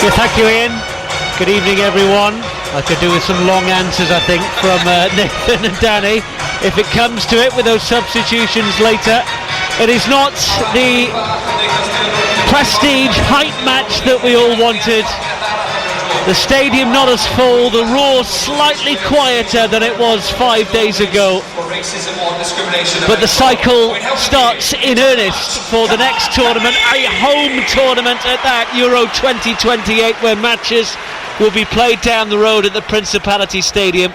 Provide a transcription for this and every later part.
Yeah, thank you, Ian. Good evening, everyone. I could do with some long answers, I think, from Nathan and Danny. If it comes to it with those substitutions later, it is not the prestige hype match that we all wanted. The stadium not as full, the Roar slightly quieter than it was 5 days ago. But the cycle starts in earnest for the next tournament, a home tournament at that, Euro 2028, where matches will be played down the road at the Principality Stadium.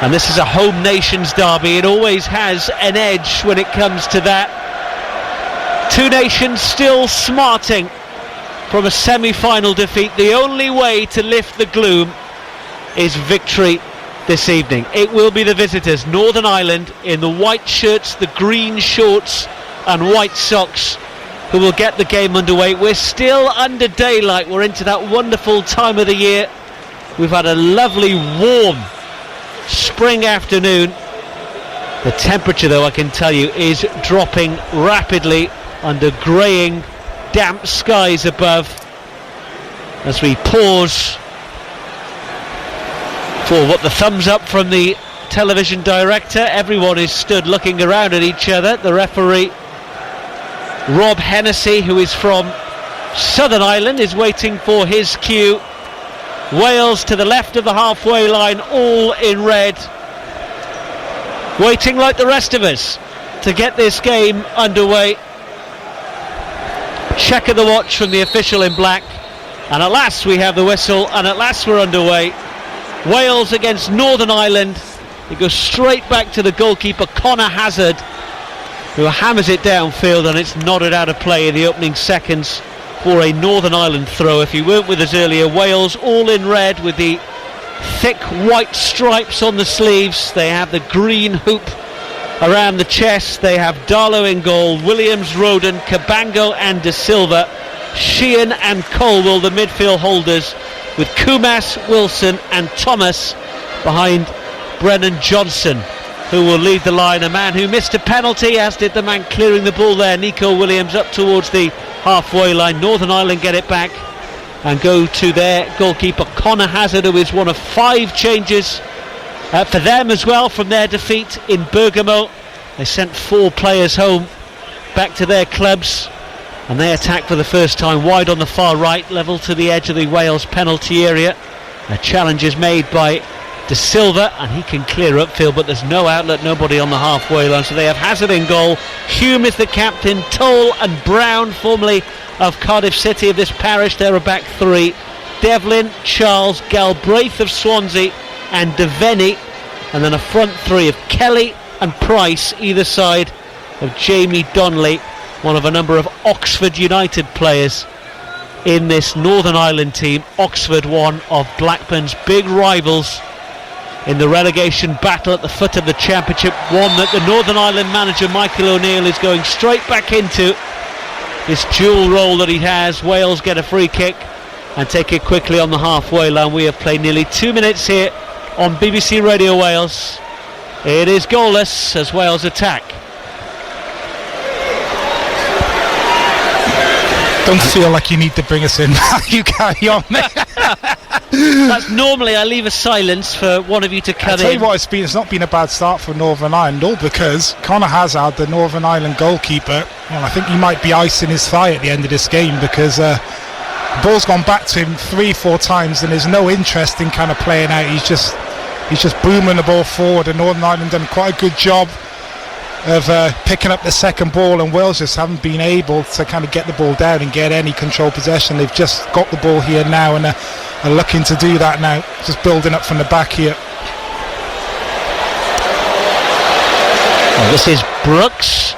And this is a home nations derby. It always has an edge when it comes to that. Two nations still smarting from a semi-final defeat. The only way to lift the gloom is victory this evening. It will be the visitors, Northern Ireland, in the white shirts, the green shorts and white socks, who will get the game underway. We're still under daylight. We're into that wonderful time of the year. We've had a lovely warm spring afternoon. The temperature, though, I can tell you, is dropping rapidly under greying, damp skies above, as we pause for what the thumbs up from the television director. Everyone is stood looking around at each other. The referee, Rob Hennessy, who is from Southern Ireland, is waiting for his cue. Wales to the left of the halfway line, all in red, waiting like the rest of us to get this game underway. Check of the watch from the official in black, and at last we have the whistle, and at last we're underway. Wales against Northern Ireland. It goes straight back to the goalkeeper Conor Hazard, who hammers it downfield, and it's nodded out of play in the opening seconds for a Northern Ireland throw. If you weren't with us earlier, Wales all in red with the thick white stripes on the sleeves. They have the green hoop around the chest. They have Darlow in goal, Williams, Roden, Cabango and De Silva, Sheehan and Colwell the midfield holders, with Kumas, Wilson and Thomas behind Brennan Johnson, who will lead the line. A man who missed a penalty, as did the man clearing the ball there, Nico Williams, up towards the halfway line. Northern Ireland get it back and go to their goalkeeper Conor Hazard, who is one of 5 changes for them as well from their defeat in Bergamo. They sent 4 players home back to their clubs, and they attack for the first time wide on the far right, level to the edge of the Wales penalty area. A challenge is made by De Silva, and he can clear upfield, but there's no outlet, nobody on the halfway line, so they have Hazard in goal. Hume is the captain, Toll and Brown, formerly of Cardiff City, of this parish, they're a back 3. Devlin, Charles, Galbraith of Swansea and Devaney, and then a front 3 of Kelly and Price, either side of Jamie Donnelly, one of a number of Oxford United players in this Northern Ireland team. Oxford, one of Blackburn's big rivals in the relegation battle at the foot of the championship, one that the Northern Ireland manager Michael O'Neill is going straight back into this dual role that he has. Wales get a free kick and take it quickly on the halfway line. We have played nearly 2 minutes here on BBC Radio Wales. It is goalless as Wales attack. Don't feel like you need to bring us in. You carry on, mate. That's normally I leave a silence for one of you to cut in. I'll tell you what, it's not been a bad start for Northern Ireland, all because Conor Hazard, the Northern Ireland goalkeeper, well, I think he might be icing his thigh at the end of this game, because the ball's gone back to him 3-4 times and there's no interest in kind of playing out. He's just booming the ball forward, and Northern Ireland done quite a good job of picking up the second ball, and Wales just haven't been able to kind of get the ball down and get any control possession. They've just got the ball here now and are looking to do that now, just building up from the back here. Well, this is Brooks.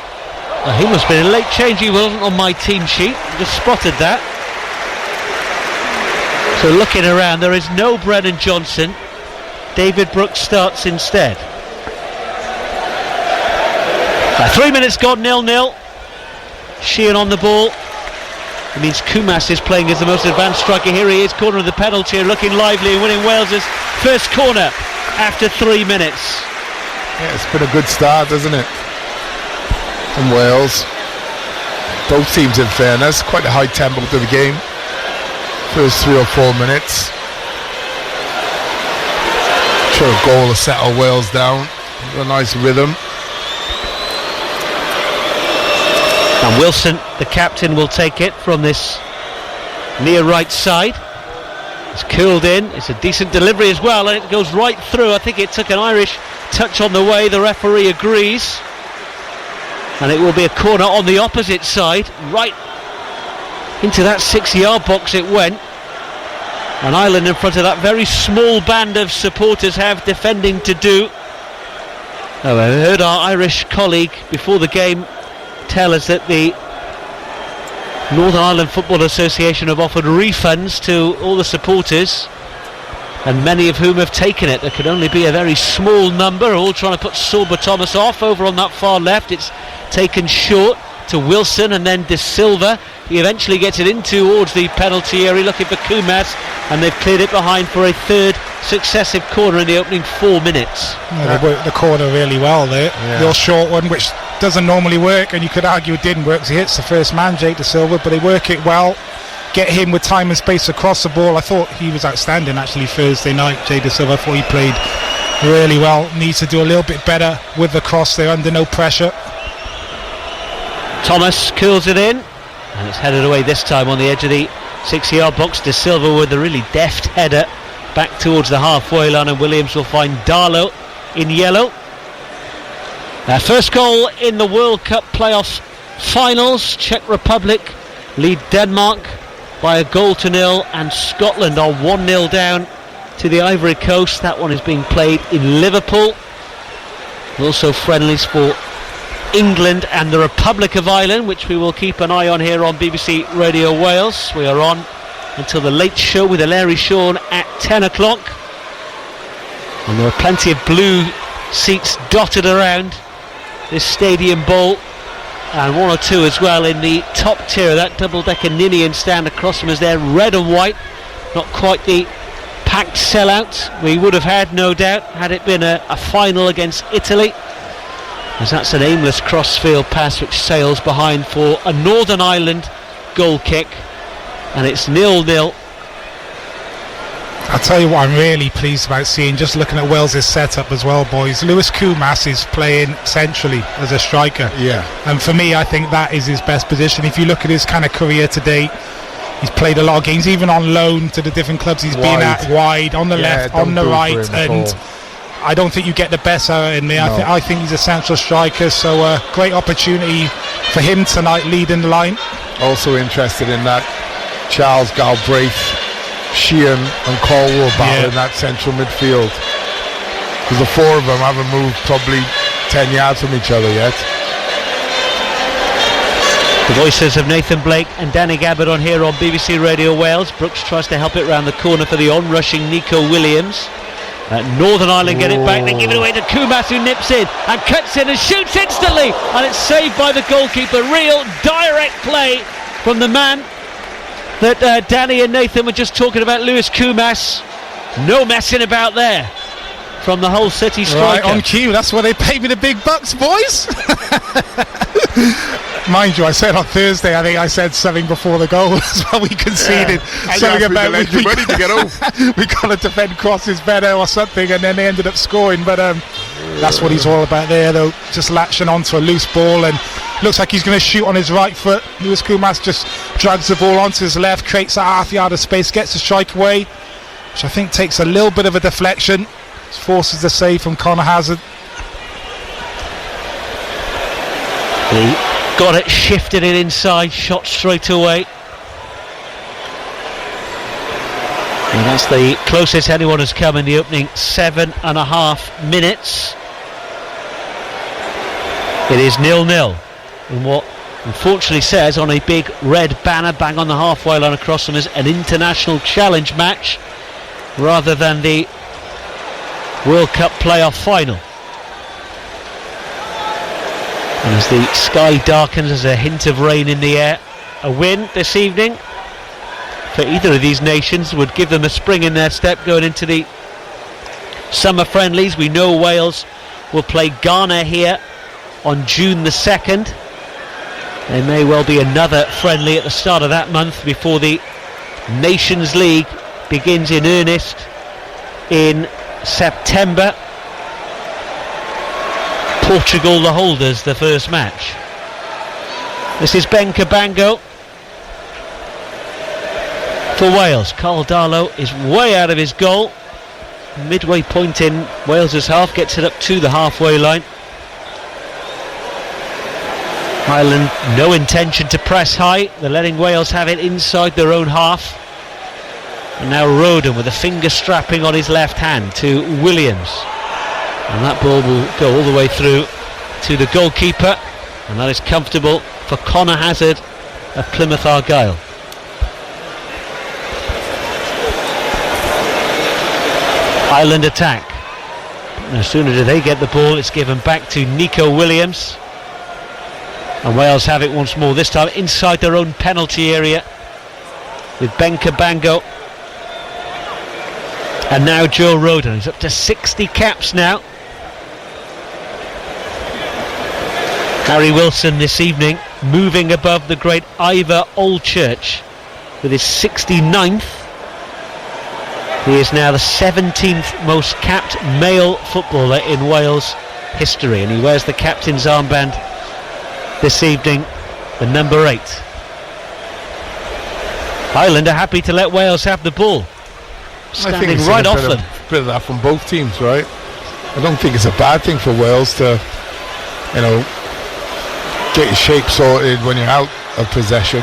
He must have been a late change. He wasn't on my team sheet. Just spotted that. So looking around, there is no Brennan Johnson. David Brooks starts instead. 3 minutes gone, 0-0. Sheehan on the ball. It means Kumas is playing as the most advanced striker. Here he is, corner of the penalty, looking lively and winning Wales's first corner after 3 minutes. Yeah, it's been a good start, hasn't it, from Wales. Both teams, in fairness, quite a high tempo to the game. first 3 or 4 minutes. Sure, a goal to settle Wales down. A nice rhythm. And Wilson, the captain, will take it from this near right side. It's curled in. It's a decent delivery as well, and it goes right through. I think it took an Irish touch on the way. The referee agrees, and it will be a corner on the opposite side. Right into that 6-yard box it went. And Ireland, in front of that very small band of supporters, have defending to do. Oh, I heard our Irish colleague before the game tell us that the Northern Ireland Football Association have offered refunds to all the supporters, and many of whom have taken it. There could only be a very small number, all trying to put Sorba Thomas off. Over on that far left, it's taken short to Wilson, and then De Silva. He eventually gets it in towards the penalty area, looking for Kumas, and they've cleared it behind for a third successive corner in the opening 4 minutes. Yeah, they worked the corner really well there. Yeah. Your short one, which doesn't normally work, and you could argue it didn't work because he hits the first man, Jake De Silva, but they work it well. Get him with time and space across the ball. I thought he was outstanding actually Thursday night, Jake De Silva. I thought he played really well. Needs to do a little bit better with the cross there under no pressure. Thomas curls it in, and it's headed away this time on the edge of the 6-yard box. De Silva with a really deft header back towards the halfway line, and Williams will find Darlow in yellow. Their first goal in the World Cup playoff finals. Czech Republic lead Denmark by a 0-0, and Scotland are 1-0 down to the Ivory Coast. That one is being played in Liverpool. Also friendlies for England and the Republic of Ireland, which we will keep an eye on here on BBC Radio Wales. We are on until the late show with Larry Shawn at 10 o'clock, and there are plenty of blue seats dotted around this Stadium Bowl, and 1 or 2 as well in the top tier of that double-decker Ninian stand across from us there, red and white. Not quite the packed sellout we would have had, no doubt, had it been a final against Italy, as that's an aimless crossfield pass which sails behind for a Northern Ireland goal kick, and it's 0-0. I'll tell you what I'm really pleased about seeing, just looking at Wales' setup as well, boys. Lewis Kumas is playing centrally as a striker. Yeah. And for me, I think that is his best position. If you look at his kind of career to date, he's played a lot of games, even on loan to the different clubs he's been at, wide, on the left, on the right, and I don't think you get the best out of him there. No. I think he's a central striker, so great opportunity for him tonight leading the line. Also interested in that Charles Galbraith, Sheehan and Caldwell battle in that central midfield, because the 4 of them haven't moved probably 10 yards from each other yet. The voices of Nathan Blake and Danny Gabbard on here on BBC Radio Wales. Brooks tries to help it round the corner for the on-rushing Nico Williams. Northern Ireland get it back, they give it away to Kumas, who nips in and cuts in and shoots instantly, and it's saved by the goalkeeper. Real direct play from the man that Danny and Nathan were just talking about, Lewis Kumas. No messing about there from the Hull City striker. Right on cue, that's why they paid me the big bucks, boys. Mind you, I said on Thursday, I think I said something before the goal as well. We conceded something about we got to defend crosses better or something, and then they ended up scoring. But that's what he's all about there, though, just latching onto a loose ball, and looks like he's going to shoot on his right foot. Lewis Kumas just drags the ball onto his left, creates a half yard of space, gets the strike away, which I think takes a little bit of a deflection, forces the save from Conor Hazard. He got it, shifted it inside, shot straight away. And that's the closest anyone has come in the opening 7.5 minutes. It is 0-0 in what unfortunately says on a big red banner bang on the halfway line across from us, an international challenge match rather than the World Cup playoff final. And as the sky darkens, there's a hint of rain in the air. A win this evening for either of these nations would give them a spring in their step going into the summer friendlies. We know Wales will play Ghana here on June the 2nd. There may well be another friendly at the start of that month before the Nations League begins in earnest in September. Portugal the holders, the first match. This is Ben Cabango for Wales. Carl Darlow is way out of his goal. Midway point in Wales's half, gets it up to the halfway line. Ireland, no intention to press high. They're letting Wales have it inside their own half. And now Roden with a finger strapping on his left hand to Williams. And that ball will go all the way through to the goalkeeper. And that is comfortable for Conor Hazard of Plymouth Argyle. Ireland attack. No sooner do they get the ball, it's given back to Nico Williams. And Wales have it once more, this time inside their own penalty area with Ben Cabango. And now Joe Roden, he's up to 60 caps now. Harry Wilson this evening moving above the great Ivor Oldchurch with his 69th. He is now the 17th most capped male footballer in Wales history, and he wears the captain's armband this evening, the number 8. Ireland are happy to let Wales have the ball, standing right off them. Bit of that from both teams, right? I don't think it's a bad thing for Wales to, get your shape sorted when you're out of possession.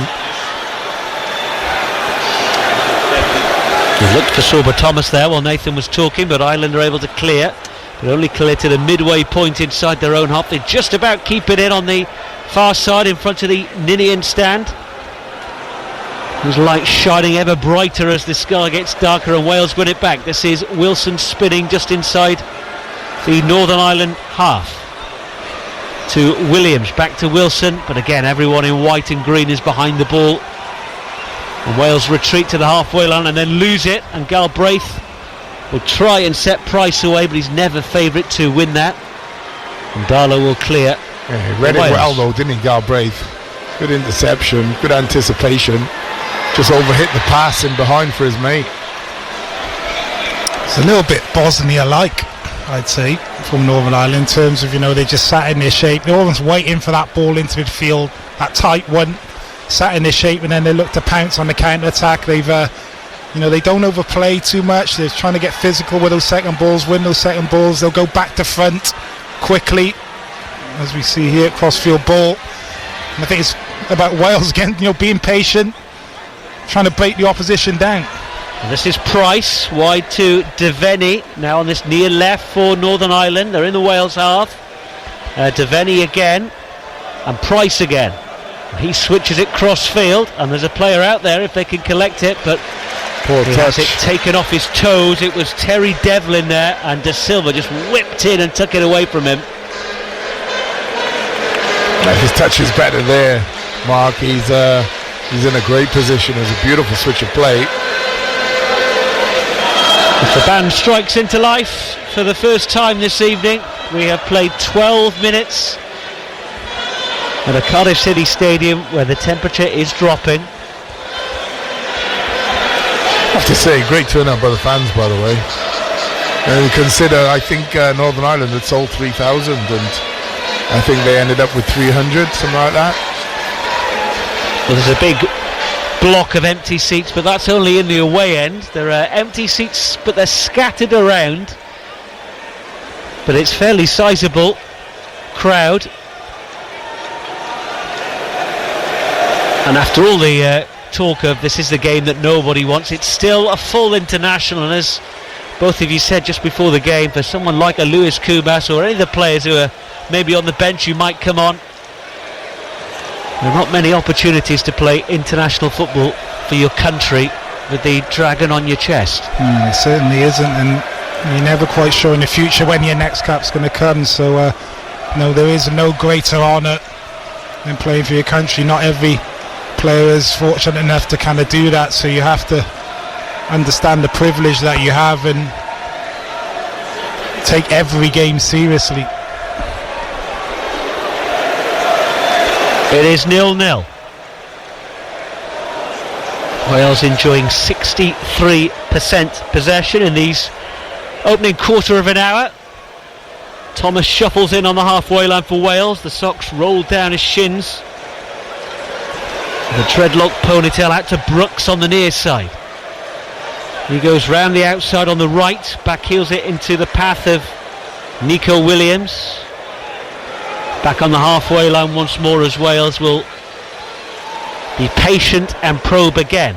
He looked for Sorba Thomas there while Nathan was talking, but Ireland are able to clear, but only clear to the midway point inside their own half. They just about keep it in on the far side in front of the Ninian stand, whose light shining ever brighter as the sky gets darker, and Wales win it back. This is Wilson spinning just inside the Northern Ireland half to Williams, back to Wilson, but again everyone in white and green is behind the ball. And Wales retreat to the halfway line and then lose it, and Galbraith will try and set Price away, but he's never favourite to win that. And Darlow will clear. Yeah, he read it well though, didn't he, Galbraith? Good interception, good anticipation. Just overhit the pass in behind for his mate. It's a little bit Bosnia-like, I'd say, from Northern Ireland in terms of, they just sat in their shape. They're almost waiting for that ball into midfield, that tight one. Sat in their shape, and then they look to pounce on the counter-attack. They've, they don't overplay too much. They're trying to get physical with those second balls, win those second balls. They'll go back to front quickly, as we see here, cross-field ball. And I think it's about Wales again, being patient, trying to break the opposition down. And this is Price, wide to Devaney, now on this near left for Northern Ireland. They're in the Wales half. Devaney again, and Price again. He switches it cross-field, and there's a player out there if they can collect it, but poor he touch. has it taken off his toes. It was Terry Devlin there, and De Silva just whipped in and took it away from him. His touch is better there, Mark. He's in a great position. It was a beautiful switch of play. If the band strikes into life for the first time this evening, we have played 12 minutes at a Cardiff City Stadium where the temperature is dropping. I have to say, great turnout by the fans, by the way. And consider, I think Northern Ireland had sold 3,000, and I think they ended up with 300, something like that. Well, there's a big block of empty seats, but that's only in the away end. There are empty seats, but they're scattered around. But it's fairly sizable crowd. And after all the talk of this is the game that nobody wants, it's still a full international, and as both of you said just before the game, for someone like a Lewis Kubas or any of the players who are maybe on the bench who might come on, there are not many opportunities to play international football for your country with the dragon on your chest. It certainly isn't, and you're never quite sure in the future when your next cap's going to come, so no, there is no greater honour than playing for your country. Not every player is fortunate enough to kind of do that, so you have to understand the privilege that you have and take every game seriously. It is 0-0. Wales enjoying 63% possession in these opening quarter of an hour. Thomas shuffles in on the halfway line for Wales. The socks rolled down his shins. The dreadlock ponytail out to Brooks on the near side. He goes round the outside on the right, backheels it into the path of Nico Williams. Back on the halfway line once more as Wales will be patient and probe again.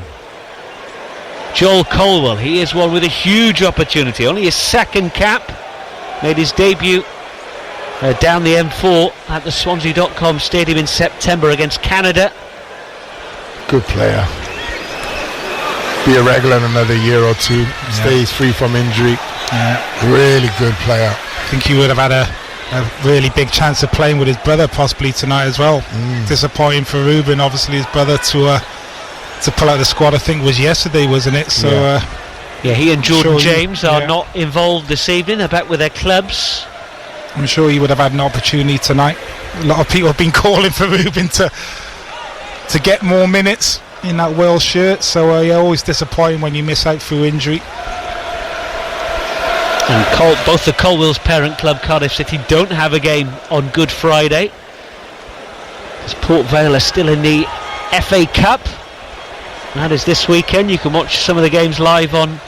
Joel Colwell, he is one with a huge opportunity. Only his second cap. Made his debut down the M4 at the Swansea.com Stadium in September against Canada. Good player. Be a regular in another year or two. Stays free from injury. Really good player. I think he would have had a really big chance of playing with his brother possibly tonight as well. Disappointing for Ruben, obviously his brother, to pull out the squad. I think it was yesterday, wasn't it? So he and Jordan James are not involved this evening. They're back with their clubs. I'm sure he would have had an opportunity tonight. A lot of people have been calling for Ruben to get more minutes in that Wales shirt. So always disappointing when you miss out through injury. And both the Colwell's parent club, Cardiff City, don't have a game on Good Friday, as Port Vale are still in the FA Cup. That is this weekend. You can watch some of the games live on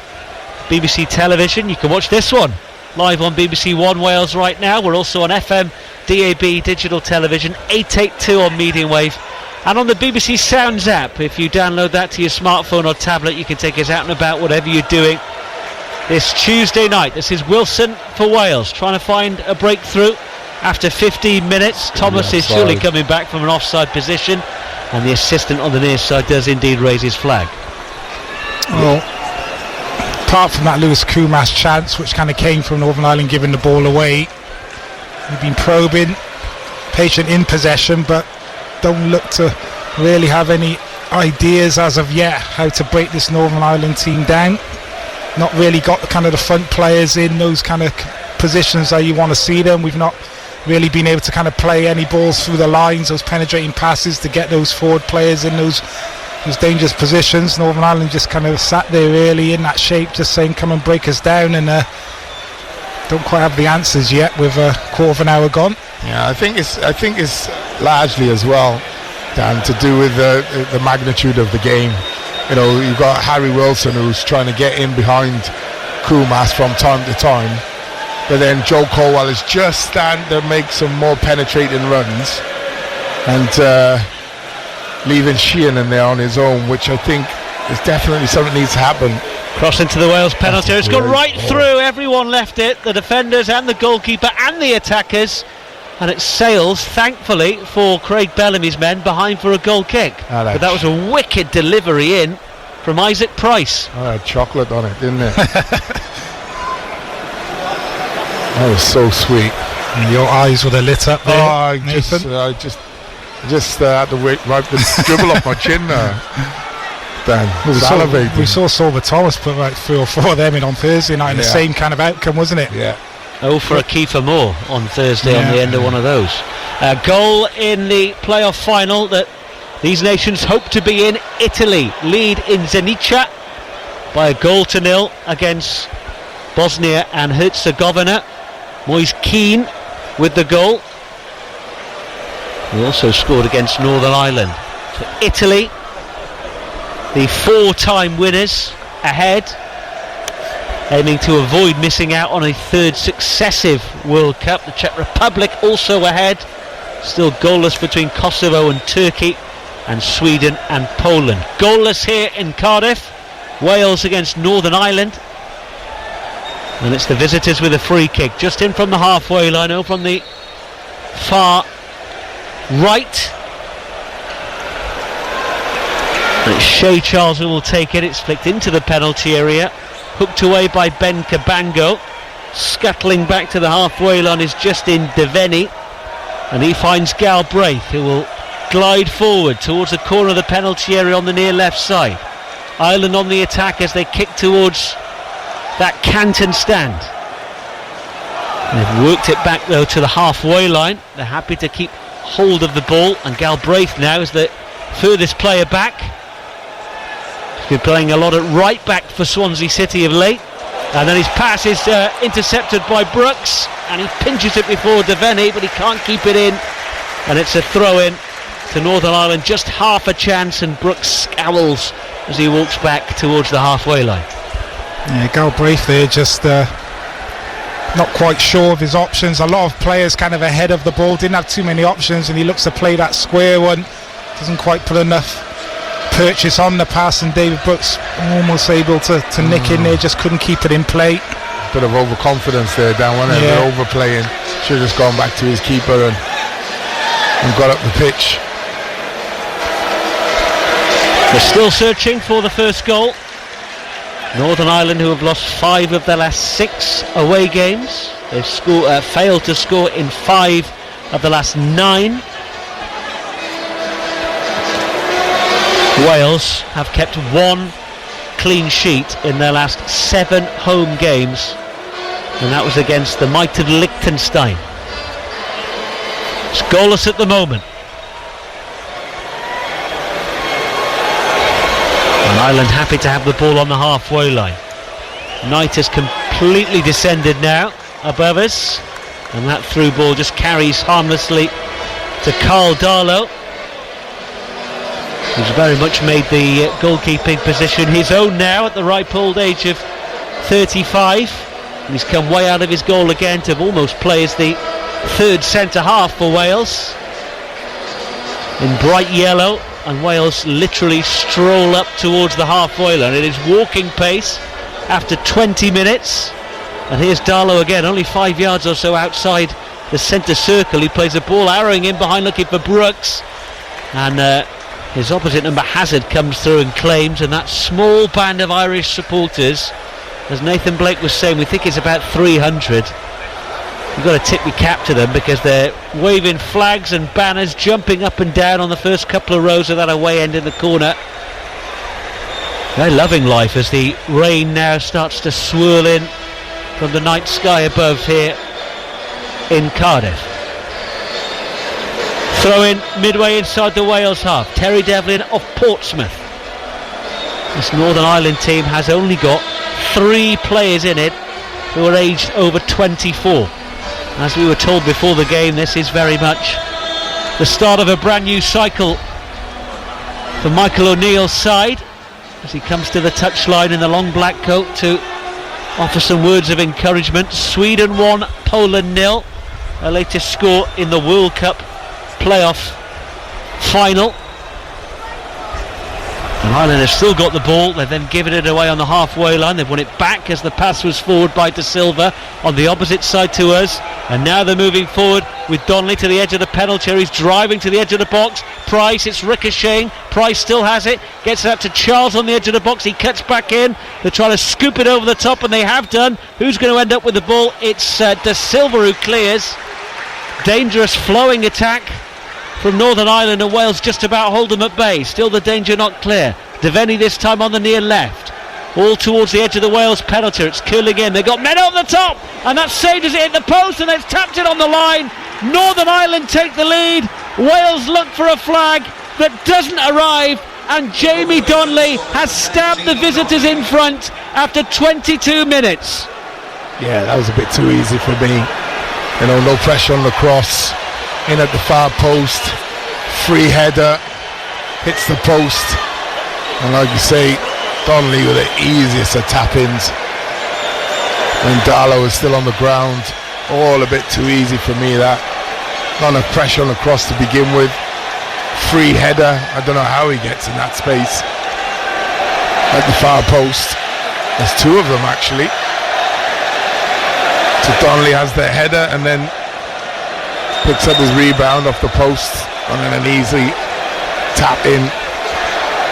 BBC television. You can watch this one live on BBC One Wales right now. We're also on FM, DAB, digital television, 882 on medium wave, and on the BBC Sounds app. If you download that to your smartphone or tablet, you can take us out and about whatever you're doing. This Tuesday night, this is Wilson for Wales, trying to find a breakthrough after 15 minutes. Thomas is surely coming back from an offside position, and the assistant on the near side does indeed raise his flag. Well, apart from that Lewis Koumas chance, which kind of came from Northern Ireland giving the ball away, we've been probing, patient in possession, but don't look to really have any ideas as of yet how to break this Northern Ireland team down. Not really got the front players in those kind of positions that you want to see them. We've not really been able to kind of play any balls through the lines, those penetrating passes to get those forward players in those dangerous positions. Northern Ireland just kind of sat there really in that shape, just saying come and break us down, and don't quite have the answers yet with a quarter of an hour gone. Yeah, I think it's largely as well, Dan, to do with the magnitude of the game. You know, you've got Harry Wilson who's trying to get in behind Koumas from time to time, but then Joe Colwell is just starting to make some more penetrating runs and leaving Sheehan in there on his own, which I think is definitely something that needs to happen. Cross into the Wales penalty. It's gone right through. Everyone left it, the defenders and the goalkeeper and the attackers, and it sails, thankfully, for Craig Bellamy's men behind for a goal kick. But that was a wicked delivery in from Isaac Price. Oh, it had chocolate on it, didn't it? That was so sweet. And your eyes were lit up there. I just had to wipe the dribble off my chin there. Dan, we saw Silver Thomas put like 3 or 4 of them in on Thursday night, and the same kind of outcome, wasn't it? Yeah. Oh, for a Kiefer Moore on Thursday on the end of one of those. A goal in the playoff final that these nations hope to be in. Italy lead in Zenica by a 0-0 against Bosnia and Herzegovina. Moise Keane with the goal. He also scored against Northern Ireland. So Italy, the 4-time winners, ahead, aiming to avoid missing out on a 3rd successive World Cup. The Czech Republic also ahead, still goalless between Kosovo and Turkey, and Sweden and Poland. Goalless here in Cardiff. Wales against Northern Ireland, and it's the visitors with a free kick just in from the halfway line, over on the far right. And it's Shea Charles who will take it. It's flicked into the penalty area, hooked away by Ben Cabango. Scuttling back to the halfway line is Justin Devaney, and he finds Galbraith, who will glide forward towards the corner of the penalty area on the near left side. Ireland on the attack as they kick towards that Canton stand. And they've worked it back though to the halfway line. They're happy to keep hold of the ball, and Galbraith now is the furthest player back. been playing a lot at right back for Swansea City of late. And then his pass is intercepted by Brooks, and he pinches it before Devaney, but he can't keep it in, and it's a throw-in to Northern Ireland. Just half a chance, and Brooks scowls as he walks back towards the halfway line. Yeah, Galbraith there just not quite sure of his options. A lot of players kind of ahead of the ball, didn't have too many options, and he looks to play that square one, doesn't quite put enough purchase on the pass, and David Brooks almost able to nick in there, just couldn't keep it in play. Bit of overconfidence there, Dan, wasn't it? Yeah. Overplaying. Should have just gone back to his keeper and got up the pitch. They're still searching for the first goal. Northern Ireland, who have lost 5 of their last 6 away games. They've failed to score in 5 of the last 9. Wales have kept 1 clean sheet in their last 7 home games, and that was against the might of Liechtenstein. It's goalless at the moment. And Ireland happy to have the ball on the halfway line. Knight has completely descended now above us, and that through ball just carries harmlessly to Carl Darlow, who's very much made the goalkeeping position his own now at the ripe old age of 35. And he's come way out of his goal again to almost play as the 3rd centre half for Wales in bright yellow, and Wales literally stroll up towards the halfway line. It is walking pace after 20 minutes, and here's Darlow again, only 5 yards or so outside the centre circle. He plays a ball arrowing in behind looking for Brooks, and his opposite number Hazard comes through and claims, and that small band of Irish supporters, as Nathan Blake was saying, we think it's about 300. You've got to tip your cap to them, because they're waving flags and banners, jumping up and down on the first couple of rows of that away end in the corner. They're loving life as the rain now starts to swirl in from the night sky above here in Cardiff. Throw in midway inside the Wales half. Terry Devlin of Portsmouth. This Northern Ireland team has only got 3 players in it who are aged over 24. As we were told before the game, this is very much the start of a brand new cycle for Michael O'Neill's side, as he comes to the touchline in the long black coat to offer some words of encouragement. Sweden 1, Poland 0. Their latest score in the World Cup playoff final. And Ireland have still got the ball. They've then given it away on the halfway line. They've won it back as the pass was forward by De Silva on the opposite side to us, and now they're moving forward with Donnelly to the edge of the penalty area. He's driving to the edge of the box. Price, it's ricocheting. Price still has it, gets it up to Charles on the edge of the box. He cuts back in. They're trying to scoop it over the top, and they have done. Who's going to end up with the ball? It's De Silva who clears. Dangerous flowing attack from Northern Ireland, and Wales just about hold them at bay. Still the danger not clear. Devaney this time on the near left, all towards the edge of the Wales penalty. It's curling in. They've got men over the top, and that's saved as it hit the post, and they've tapped it on the line. Northern Ireland take the lead. Wales look for a flag that doesn't arrive, and Jamie Donnelly has stabbed the visitors in front after 22 minutes. Yeah, that was a bit too easy for me. You know, no pressure on the cross, in at the far post, free header, hits the post, and like you say, Donnelly with the easiest of tap-ins, and Darlow is still on the ground. All a bit too easy for me, that. Not enough pressure on the cross to begin with. Free header, I don't know how he gets in that space. At the far post, there's 2 of them actually. So Donnelly has the header and then picks up his rebound off the post, and then an easy tap in.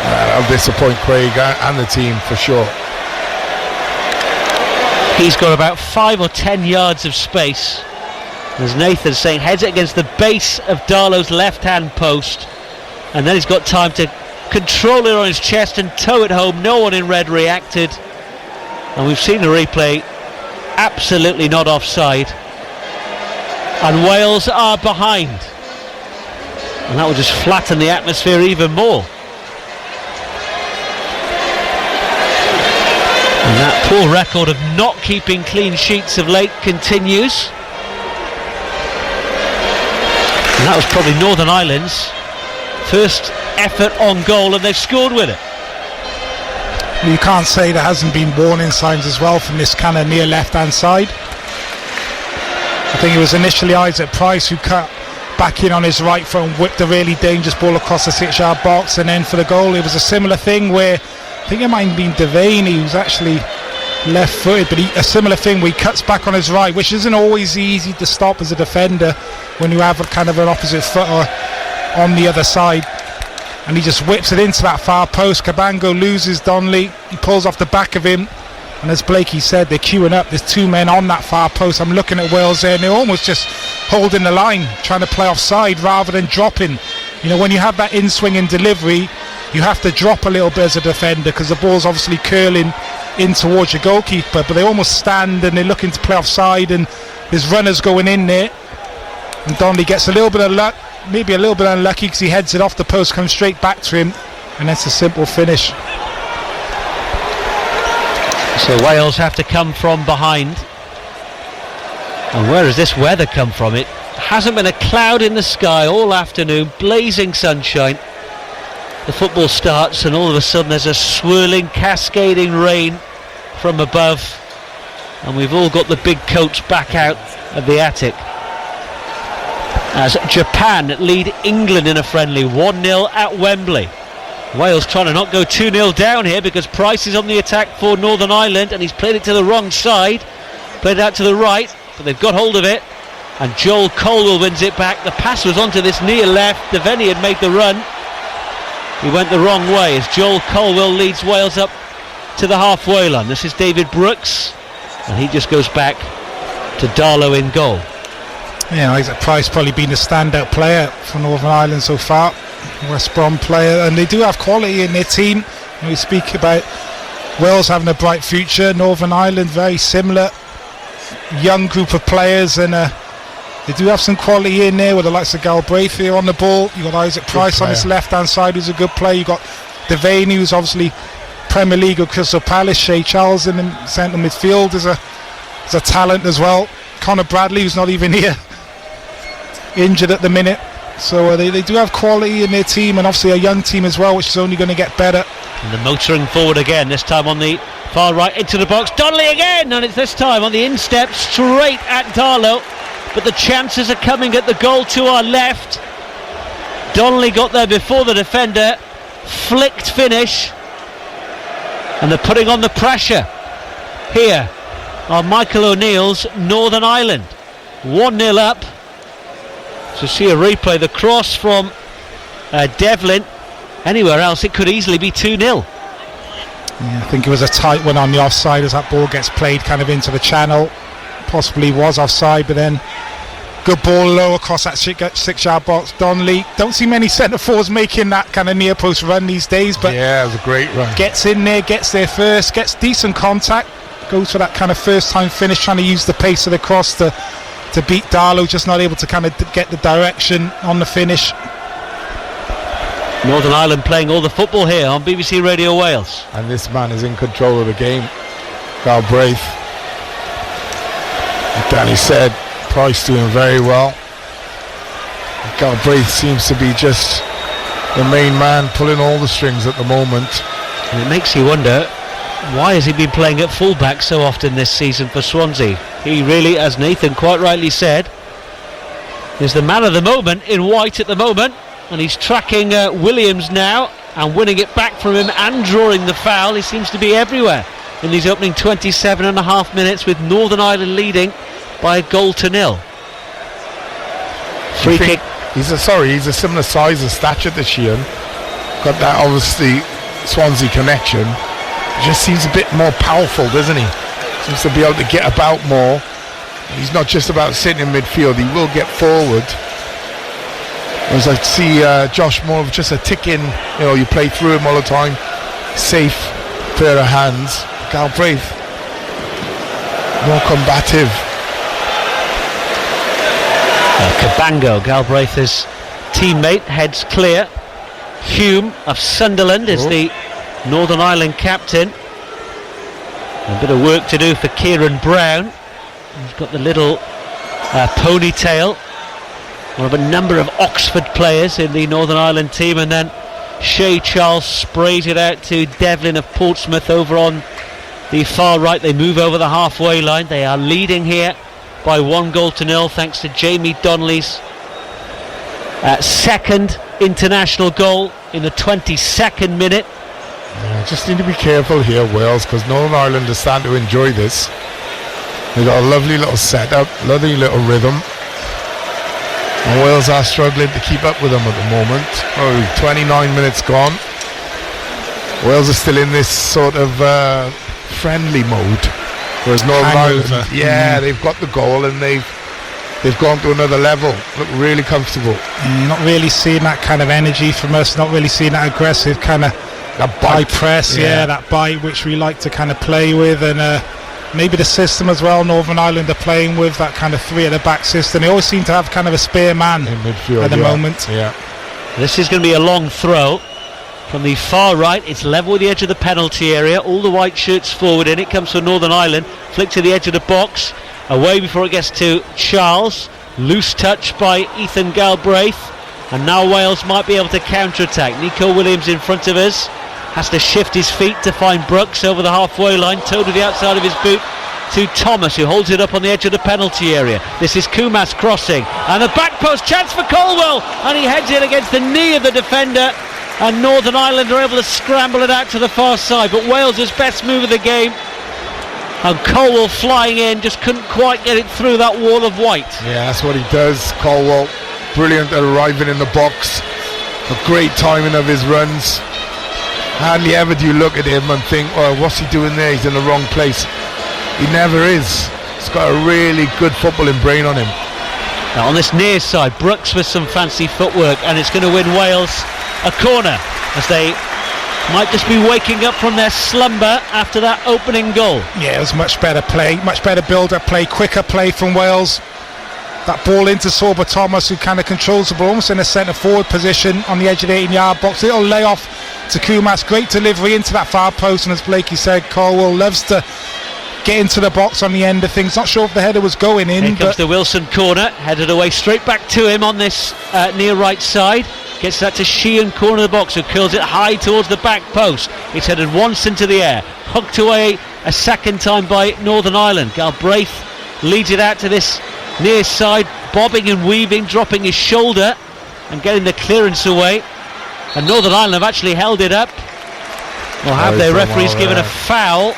That'll disappoint Craig and the team for sure. He's got about 5 or 10 yards of space. As Nathan's saying, heads it against the base of Darlow's left-hand post, and then he's got time to control it on his chest and tow it home. No one in red reacted, and we've seen the replay. Absolutely not offside, and Wales are behind, and that will just flatten the atmosphere even more. And that poor record of not keeping clean sheets of late continues. And that was probably Northern Ireland's first effort on goal, and they've scored with it. You can't say there hasn't been warning signs as well from this kind of near left-hand side. I think it was initially Isaac Price who cut back in on his right foot and whipped a really dangerous ball across the 6-yard box, and then for the goal it was a similar thing where I think it might have been Devaney who's actually left-footed, but a similar thing where he cuts back on his right, which isn't always easy to stop as a defender when you have a kind of an opposite footer on the other side, and he just whips it into that far post. Cabango loses Donnelly, he pulls off the back of him, and as Blakey said, they're queuing up. There's two men on that far post. I'm looking at Wales there, and they're almost just holding the line, trying to play offside rather than dropping. You know, when you have that in-swing and delivery, you have to drop a little bit as a defender because the ball's obviously curling in towards your goalkeeper, but they almost stand and they're looking to play offside, and there's runners going in there, and Donnelly gets a little bit of luck, maybe a little bit unlucky because he heads it off the post, comes straight back to him, and that's a simple finish. So Wales have to come from behind. And where has this weather come from? It hasn't been a cloud in the sky all afternoon, blazing sunshine. The football starts and all of a sudden there's a swirling, cascading rain from above, and we've all got the big coats back out of the attic. As Japan lead England in a friendly 1-0 at Wembley. Wales trying to not go 2-0 down here because Price is on the attack for Northern Ireland, and he's played it to the wrong side, played it out to the right, but they've got hold of it, and Joel Colwell wins it back. The pass was onto this near left. Devaney had made the run. He went the wrong way as Joel Colwell leads Wales up to the halfway line. This is David Brooks, and he just goes back to Darlow in goal. Yeah, Isaac Price probably been the standout player for Northern Ireland so far. West Brom player, and they do have quality in their team. We speak about Wales having a bright future, Northern Ireland very similar, young group of players, and they do have some quality in there with the likes of Galbraith here on the ball. You've got Isaac Price on his left hand side who's a good player. You've got Devaney who's obviously Premier League of Crystal Palace. Shea Charles in the centre midfield is a talent as well. Connor Bradley, who's not even here, injured at the minute. So they do have quality in their team, and obviously a young team as well, which is only going to get better. And the motoring forward again, this time on the far right into the box. Donnelly again, and it's this time on the instep straight at Darlow, but the chances are coming at the goal to our left. Donnelly got there before the defender, flicked finish, and they're putting on the pressure here on Michael O'Neill's Northern Ireland. 1-0 up. To see a replay, the cross from Devlin. Anywhere else it could easily be 2-0. Yeah, I think it was a tight one on the offside as that ball gets played kind of into the channel. Possibly was offside, but then good ball low across that 6-yard box. Donnelly, don't see many centre forwards making that kind of near post run these days, but yeah, it was a great run. Gets in there, gets there first, gets decent contact, goes for that kind of first time finish, trying to use the pace of the cross to beat Darlow, just not able to kind of get the direction on the finish. Northern Ireland playing all the football here on BBC Radio Wales. And this man is in control of the game, Galbraith. Like Danny said, Price doing very well. Galbraith seems to be just the main man pulling all the strings at the moment. And it makes you wonder, why has he been playing at fullback so often this season for Swansea? He really, as Nathan quite rightly said, is the man of the moment in white at the moment, and he's tracking Williams now and winning it back from him and drawing the foul. He seems to be everywhere in these opening 27 and a half minutes, with Northern Ireland leading by a goal to 0. Free kick. He's a similar size and stature to Sheehan. Got that obviously Swansea connection. Just seems a bit more powerful, doesn't he? Seems to be able to get about more. He's not just about sitting in midfield, he will get forward. Whereas I see Josh more of just a tick in, you play through him all the time. Safe pair of hands. Galbraith, more combative. Cabango, Galbraith's teammate, heads clear. Hume of Sunderland is the Northern Ireland captain. A bit of work to do for Kieran Brown. He's got the little ponytail. One of a number of Oxford players in the Northern Ireland team, and then Shay Charles sprays it out to Devlin of Portsmouth over on the far right. They move over the halfway line. They are leading here by 1-0 thanks to Jamie Donnelly's second international goal in the 22nd minute. Yeah, just need to be careful here, Wales, because Northern Ireland is starting to enjoy this. They've got a lovely little setup, lovely little rhythm, and Wales are struggling to keep up with them at the moment. 29 minutes gone. Wales are still in this sort of friendly mode, whereas Northern Ireland, they've got the goal and they've gone to another level. Look really comfortable. Not really seeing that kind of energy from us, not really seeing that aggressive kind of high press, that bite which we like to kind of play with, and maybe the system as well Northern Ireland are playing with, that kind of three at the back system. They always seem to have kind of a spare man in midfield at the moment. Yeah. This is going to be a long throw from the far right. It's level with the edge of the penalty area. All the white shirts forward in. It comes for Northern Ireland. Flick to the edge of the box. Away before it gets to Charles. Loose touch by Ethan Galbraith. And now Wales might be able to counter-attack. Nico Williams in front of us. Has to shift his feet to find Brooks over the halfway line. Toe to the outside of his boot to Thomas, who holds it up on the edge of the penalty area. This is Kumas crossing. And the back post, chance for Colwell. And he heads it against the knee of the defender. And Northern Ireland are able to scramble it out to the far side. But Wales' best move of the game. And Colwell flying in, just couldn't quite get it through that wall of white. Yeah, that's what he does. Colwell, brilliant at arriving in the box. A great timing of his runs. Hardly ever do you look at him and think, oh, what's he doing there? He's in the wrong place. He never is. He's got a really good footballing brain on him. Now on this near side, Brooks with some fancy footwork, and it's going to win Wales a corner as they might just be waking up from their slumber after that opening goal. Yeah, it was much better play, much better build-up play, quicker play from Wales. That ball into Sorba Thomas, who kind of controls the ball almost in a centre forward position on the edge of the 18-yard box. Little layoff to Kumas, great delivery into that far post, and as Blakey said, Colwell loves to get into the box on the end of things. Not sure if the header was going in. Here comes the Wilson corner, headed away straight back to him on this near right side. Gets that to Sheehan, corner of the box, who curls it high towards the back post. It's headed once into the air, hooked away a second time by Northern Ireland. Galbraith leads it out to this near side, bobbing and weaving, dropping his shoulder and getting the clearance away. And Northern Ireland have actually held it up. Well, have their referees given a foul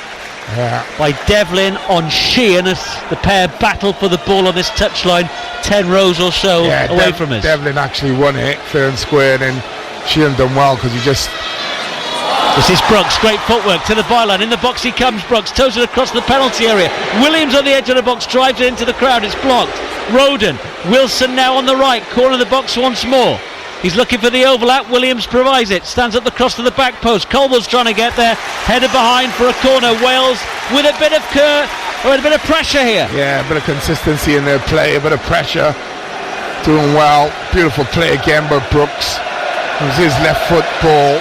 by Devlin on Sheehan as the pair battle for the ball on this touchline 10 rows or so away from us. Devlin actually won it fair and square, and Sheehan done well because he just... This is Brooks, great footwork to the byline. In the box he comes, Brooks toes it across the penalty area. Williams on the edge of the box, drives it into the crowd, it's blocked. Roden, Wilson now on the right, corner of the box once more. He's looking for the overlap, Williams provides it, stands up the cross to the back post. Colwell's trying to get there, headed behind for a corner. Wales with a bit of pressure here. Yeah, a bit of consistency in their play, a bit of pressure. Doing well, beautiful play again by Brooks. It was his left foot ball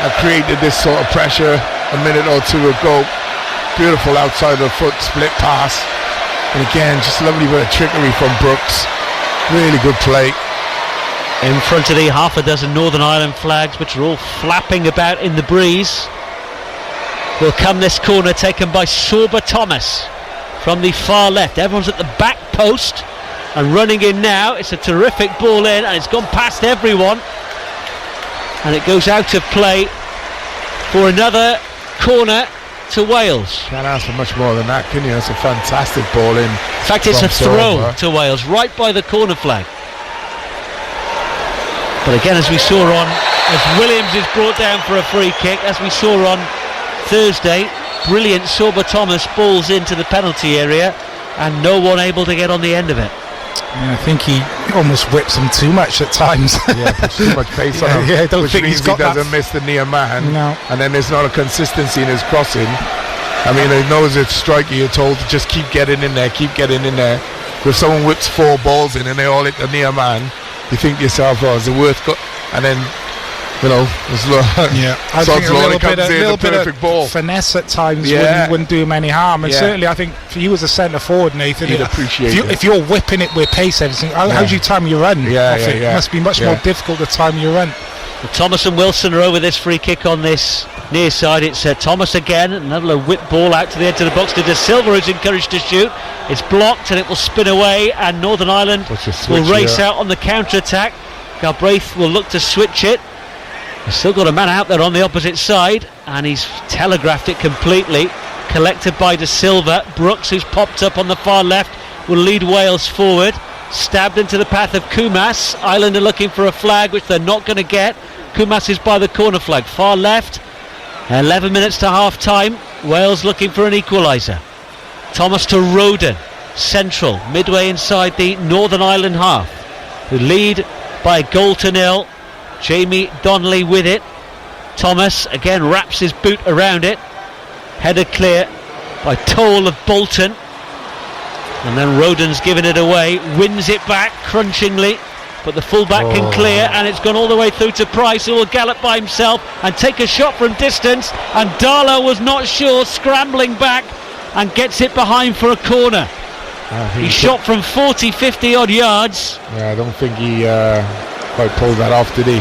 that created this sort of pressure a minute or two ago. Beautiful outside of the foot split pass, and again just a lovely bit of trickery from Brooks. Really good play. In front of the half a dozen Northern Ireland flags, which are all flapping about in the breeze, will come this corner taken by Sorba Thomas from the far left. Everyone's at the back post and running in now. It's a terrific ball in, and it's gone past everyone, and it goes out of play for another corner to Wales. Can't ask for much more than that, can you? It's a fantastic ball in. In fact, it's a throw to Wales right by the corner flag. But again, as we saw as Williams is brought down for a free kick, as we saw on Thursday, brilliant Sorba Thomas balls into the penalty area and no one able to get on the end of it. Yeah, I think he almost whips him too much at times. Yeah, puts too much pace on him. Yeah, I don't which think means he's got he doesn't miss the near man. No. And then there's not a consistency in his crossing. I mean, he knows it's striker, you're told to just keep getting in there, keep getting in there. If someone whips 4 balls in and they all hit the near man, you think to yourself, oh, is it worth and then you know, I think a little bit perfect of ball. finesse at times Yeah. wouldn't do him any harm, and certainly I think for you as a centre forward, Nathan, He'd appreciate it. if you're whipping it with pace, everything, how do you time your run? It must be much more difficult to time your run. Well, Thomas and Wilson are over this free kick on this near side. It's Thomas again, another whip ball out to the edge of the box to De Silva, who's encouraged to shoot. It's blocked and it will spin away, and Northern Ireland will race out on the counter-attack. Galbraith will look to switch it. He's still got a man out there on the opposite side, and he's telegraphed it completely. Collected by De Silva. Brooks, who's popped up on the far left, will lead Wales forward. Stabbed into the path of Kumas. Ireland are looking for a flag, which they're not going to get. Kumas is by the corner flag, far left. 11 minutes to half time. Wales looking for an equaliser. Thomas to Roden, central, midway inside the Northern Ireland half, who lead by a goal to nil. Jamie Donnelly with it. Thomas again wraps his boot around it. Headed clear by Toll of Bolton. And then Roden's given it away, wins it back crunchingly, but the fullback can clear, and it's gone all the way through to Price, who will gallop by himself and take a shot from distance, and Darlow was not sure, scrambling back and gets it behind for a corner. He shot from 40-50 odd yards. Yeah, I don't think he quite pulled that off, did he?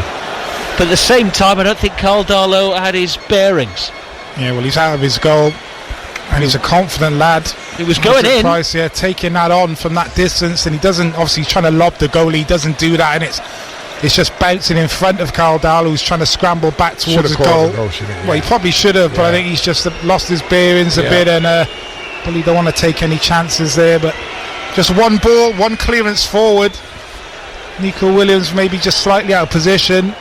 But at the same time, I don't think Carl Darlow had his bearings. Yeah, well, he's out of his goal, and he's a confident lad. He was going in. Price, taking that on from that distance, and he doesn't, obviously he's trying to lob the goalie, he doesn't do that, and it's just bouncing in front of Carl Darlow, who's trying to scramble back towards the goal. Well, he probably should have, but I think he's just lost his bearings a bit, and probably don't want to take any chances there. But just one ball, one clearance forward. Nico Williams maybe just slightly out of position,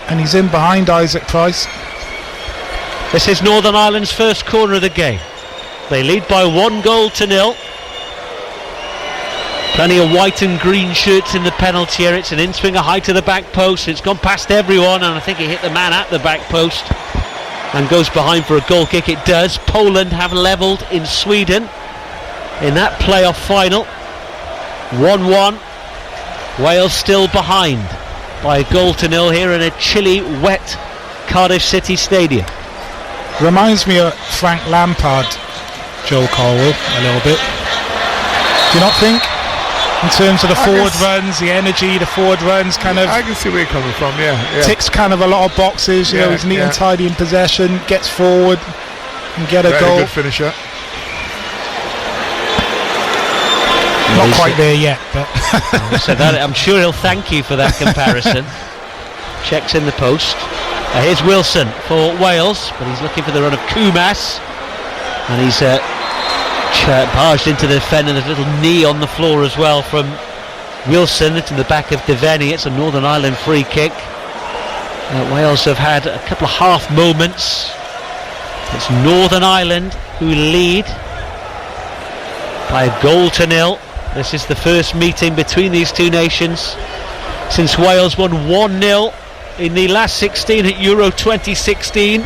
and he's in behind Isaac Price. This is Northern Ireland's first corner of the game. They lead by 1-0. Plenty of white and green shirts in the penalty area. It's an in-swinger high to the back post. It's gone past everyone, and I think he hit the man at the back post and goes behind for a goal kick. It does. Poland have levelled in Sweden in that playoff final. 1-1. Wales still behind by 1-0 here in a chilly, wet Cardiff City Stadium. Reminds me of Frank Lampard, Joel Colwell, a little bit. Do you not think? In terms of the forward runs, the energy, the forward runs, kind of. I can see where you're coming from. Yeah. Ticks kind of a lot of boxes. You know, he's neat and tidy in possession, gets forward and get a goal. Good finisher. Not quite there yet, but so that, I'm sure he'll thank you for that comparison. Checks in the post. Here's Wilson for Wales, but he's looking for the run of Kumas, and he's barged into the defender. There's a little knee on the floor as well from Wilson. It's in the back of Devaney. It's a Northern Ireland free kick. Wales have had a couple of half moments. It's Northern Ireland who lead by 1-0. This is the first meeting between these two nations since Wales won 1-0 in the last 16 at Euro 2016.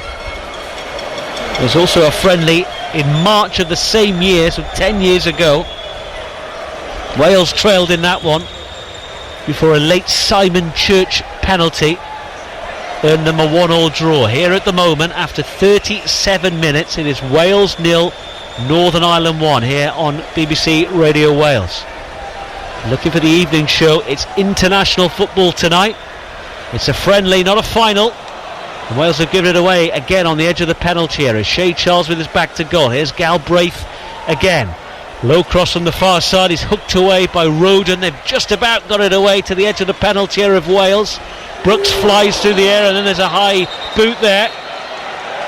There's also a friendly in March of the same year, so 10 years ago. Wales trailed in that one before a late Simon Church penalty earned them a 1-1 draw. Here at the moment, after 37 minutes, it is Wales 0, Northern Ireland 1 here on BBC Radio Wales. Looking for the evening show. It's international football tonight. It's a friendly, not a final. And Wales have given it away again on the edge of the penalty area. Shea Charles with his back to goal. Here's Galbraith again. Low cross on the far side. He's hooked away by Roden. They've just about got it away to the edge of the penalty area of Wales. Brooks flies through the air, and then there's a high boot there.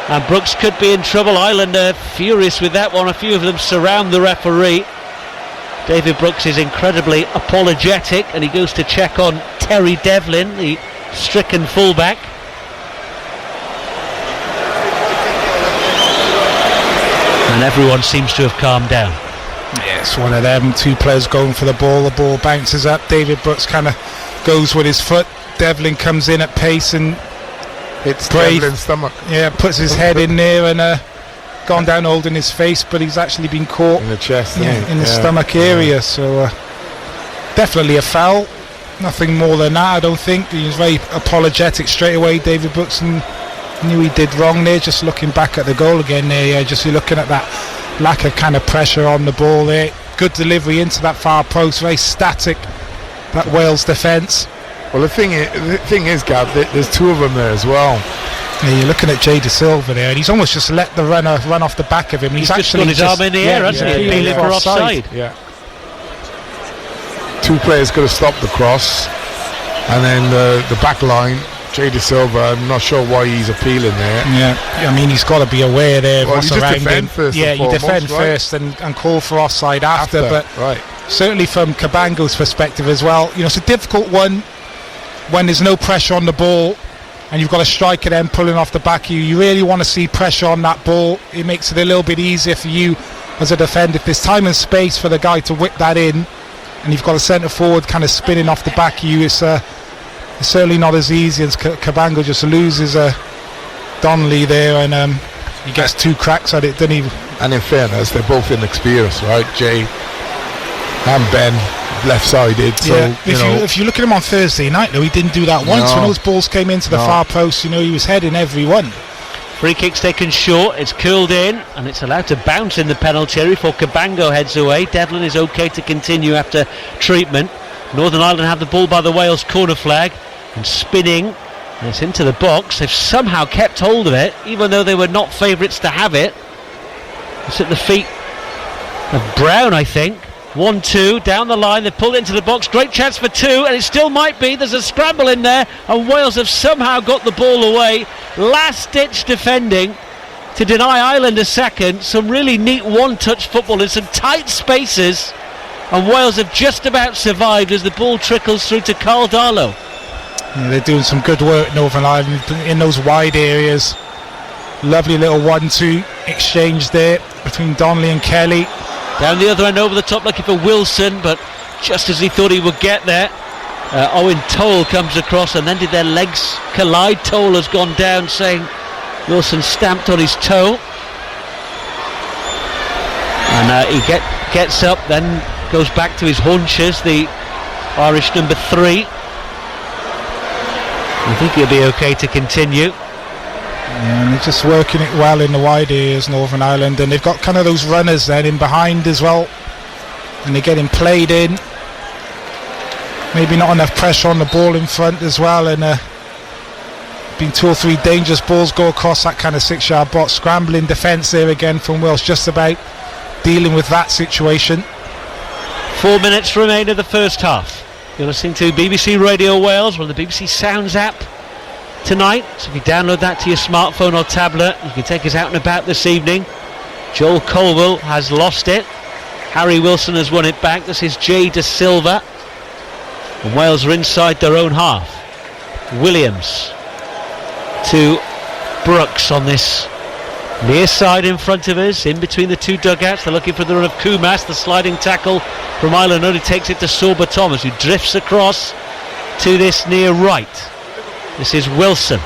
And Brooks could be in trouble. Ireland are furious with that one. A few of them surround the referee. David Brooks is incredibly apologetic, and he goes to check on Terry Devlin, the stricken fullback. And everyone seems to have calmed down. Yeah, it's one of them. Two players going for the ball bounces up. David Brooks kind of goes with his foot. Devlin comes in at pace and hits Devlin's stomach. Yeah, puts his head in there and gone down holding his face, but he's actually been caught in the chest, in the stomach area. So definitely a foul. Nothing more than that, I don't think. He was very apologetic straight away, David Brooks, and knew he did wrong there. Just looking back at the goal again there, just looking at that lack of kind of pressure on the ball there. Good delivery into that far post, very static, that Wales defence. Well, the thing is, Gav, there's two of them there as well. Yeah, you're looking at Jay De Silva there, and he's almost just let the runner run off the back of him. He's just got his arm in the air, hasn't he? Appealing for offside. Yeah. Two players could have stopped the cross, and then the back line, Jay De Silva, I'm not sure why he's appealing there. Yeah, I mean, he's got to be aware there of what's around him. Yeah, you defend first and call for offside after. But certainly from Cabango's perspective as well, you know, it's a difficult one when there's no pressure on the ball and you've got a striker then pulling off the back of you. You really want to see pressure on that ball. It makes it a little bit easier for you as a defender. If there's time and space for the guy to whip that in, and you've got a centre forward kind of spinning off the back of you, it's certainly not as easy. As Cabango just loses Donnelly there, and he gets two cracks at it, doesn't he? And in fairness, they're both inexperienced, right? Jay and Ben left-sided. So if you look at him on Thursday night, though, he didn't do that once. When those balls came into the far post, you know, he was heading every one. Free kick's taken short, it's curled in, and it's allowed to bounce in the penalty area before Cabango heads away. Devlin is okay to continue after treatment. Northern Ireland have the ball by the Wales corner flag, and spinning, and it's into the box. They've somehow kept hold of it, even though they were not favourites to have it. It's at the feet of Brown, I think. 1-2 down the line, they've pulled it into the box, great chance for two, and it still might be. There's a scramble in there, and Wales have somehow got the ball away. Last ditch defending to deny Ireland a second. Some really neat one-touch football in some tight spaces, and Wales have just about survived as the ball trickles through to Carl Darlow. Yeah, they're doing some good work, Northern Ireland, in those wide areas. Lovely little 1-2 exchange there between Donnelly and Kelly. Down the other end over the top looking for Wilson, but just as he thought he would get there, Owen Toll comes across, and then did their legs collide? Toll has gone down, saying Wilson stamped on his toe, and he gets up, then goes back to his haunches, the Irish number 3. I think he'll be okay to continue. Yeah, and they're just working it well in the wide areas, Northern Ireland, and they've got kind of those runners then in behind as well, and they're getting played in. Maybe not enough pressure on the ball in front as well, and been 2 or 3 dangerous balls go across that kind of 6-yard box. Scrambling defence there again from Wales, just about dealing with that situation. 4 minutes remain of the first half. You're listening to BBC Radio Wales, on the BBC Sounds app tonight, so if you download that to your smartphone or tablet, you can take us out and about this evening. Joel Colwell has lost it, Harry Wilson has won it back. This is Jay De Silva, and Wales are inside their own half. Williams to Brooks on this near side in front of us, in between the two dugouts. They're looking for the run of Kumas. The sliding tackle from Ireland only takes it to Sorba Thomas, who drifts across to this near right. This is Wilson.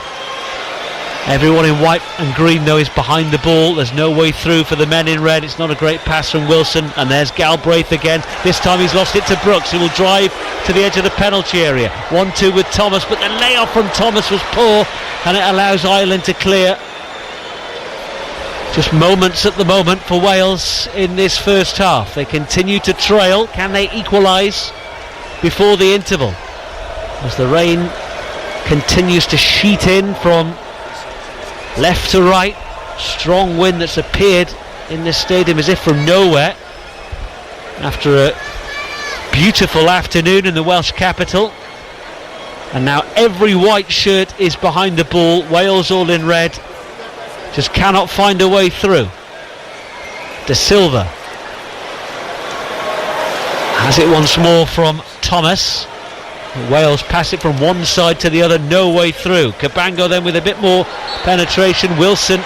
Everyone in white and green, though, is behind the ball. There's no way through for the men in red. It's not a great pass from Wilson, and there's Galbraith again. This time he's lost it to Brooks, who will drive to the edge of the penalty area. 1-2 with Thomas, but the layoff from Thomas was poor, and it allows Ireland to clear. Just moments at the moment for Wales in this first half. They continue to trail. Can they equalise before the interval? As the rain continues to sheet in from left to right. Strong wind that's appeared in this stadium as if from nowhere after a beautiful afternoon in the Welsh capital. And now every white shirt is behind the ball. Wales all in red, just cannot find a way through. De Silva has it once more from Thomas. Wales pass it from one side to the other, no way through. Cabango then with a bit more penetration. Wilson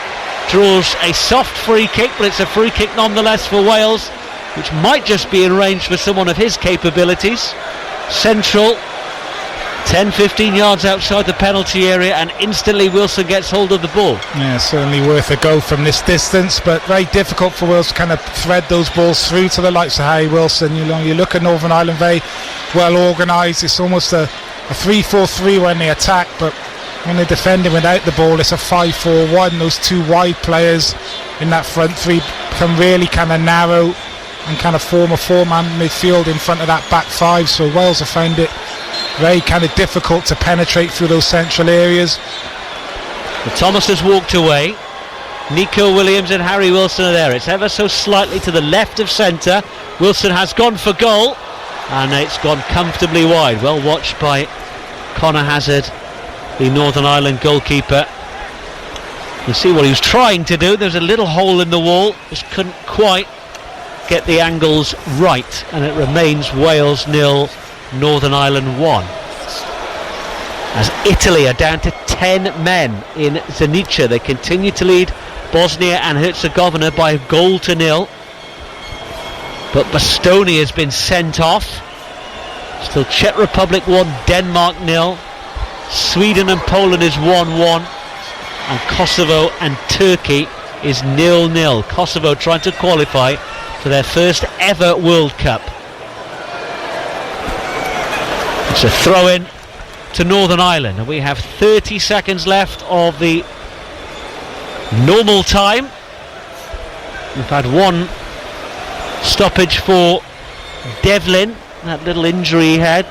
draws a soft free kick, but it's a free kick nonetheless for Wales, which might just be in range for someone of his capabilities. Central 10-15 yards outside the penalty area, and instantly Wilson gets hold of the ball. Yeah, certainly worth a go from this distance, but very difficult for Wales to kind of thread those balls through to the likes of Harry Wilson. You look at Northern Ireland, very well organised. It's almost a 3-4-3 when they attack, but when they're defending without the ball, it's a 5-4-1. Those two wide players in that front three can really kind of narrow and kind of form a four-man midfield in front of that back five. So Wales have found it very kind of difficult to penetrate through those central areas. But Thomas has walked away. Nico Williams and Harry Wilson are there. It's ever so slightly to the left of centre. Wilson has gone for goal, and it's gone comfortably wide. Well watched by Conor Hazard, the Northern Ireland goalkeeper. You see what he was trying to do. There's a little hole in the wall, just couldn't quite get the angles right, and it remains Wales 0, Northern Ireland 1. As Italy are down to 10 men in Zenica. They continue to lead Bosnia and Herzegovina by 1-0. But Bastoni has been sent off. Still Czech Republic 1, Denmark 0. Sweden and Poland is 1-1. And Kosovo and Turkey is 0-0. Kosovo trying to qualify for their first ever World Cup. It's a throw-in to Northern Ireland, and we have 30 seconds left of the normal time. We've had one stoppage for Devlin, that little injury he had.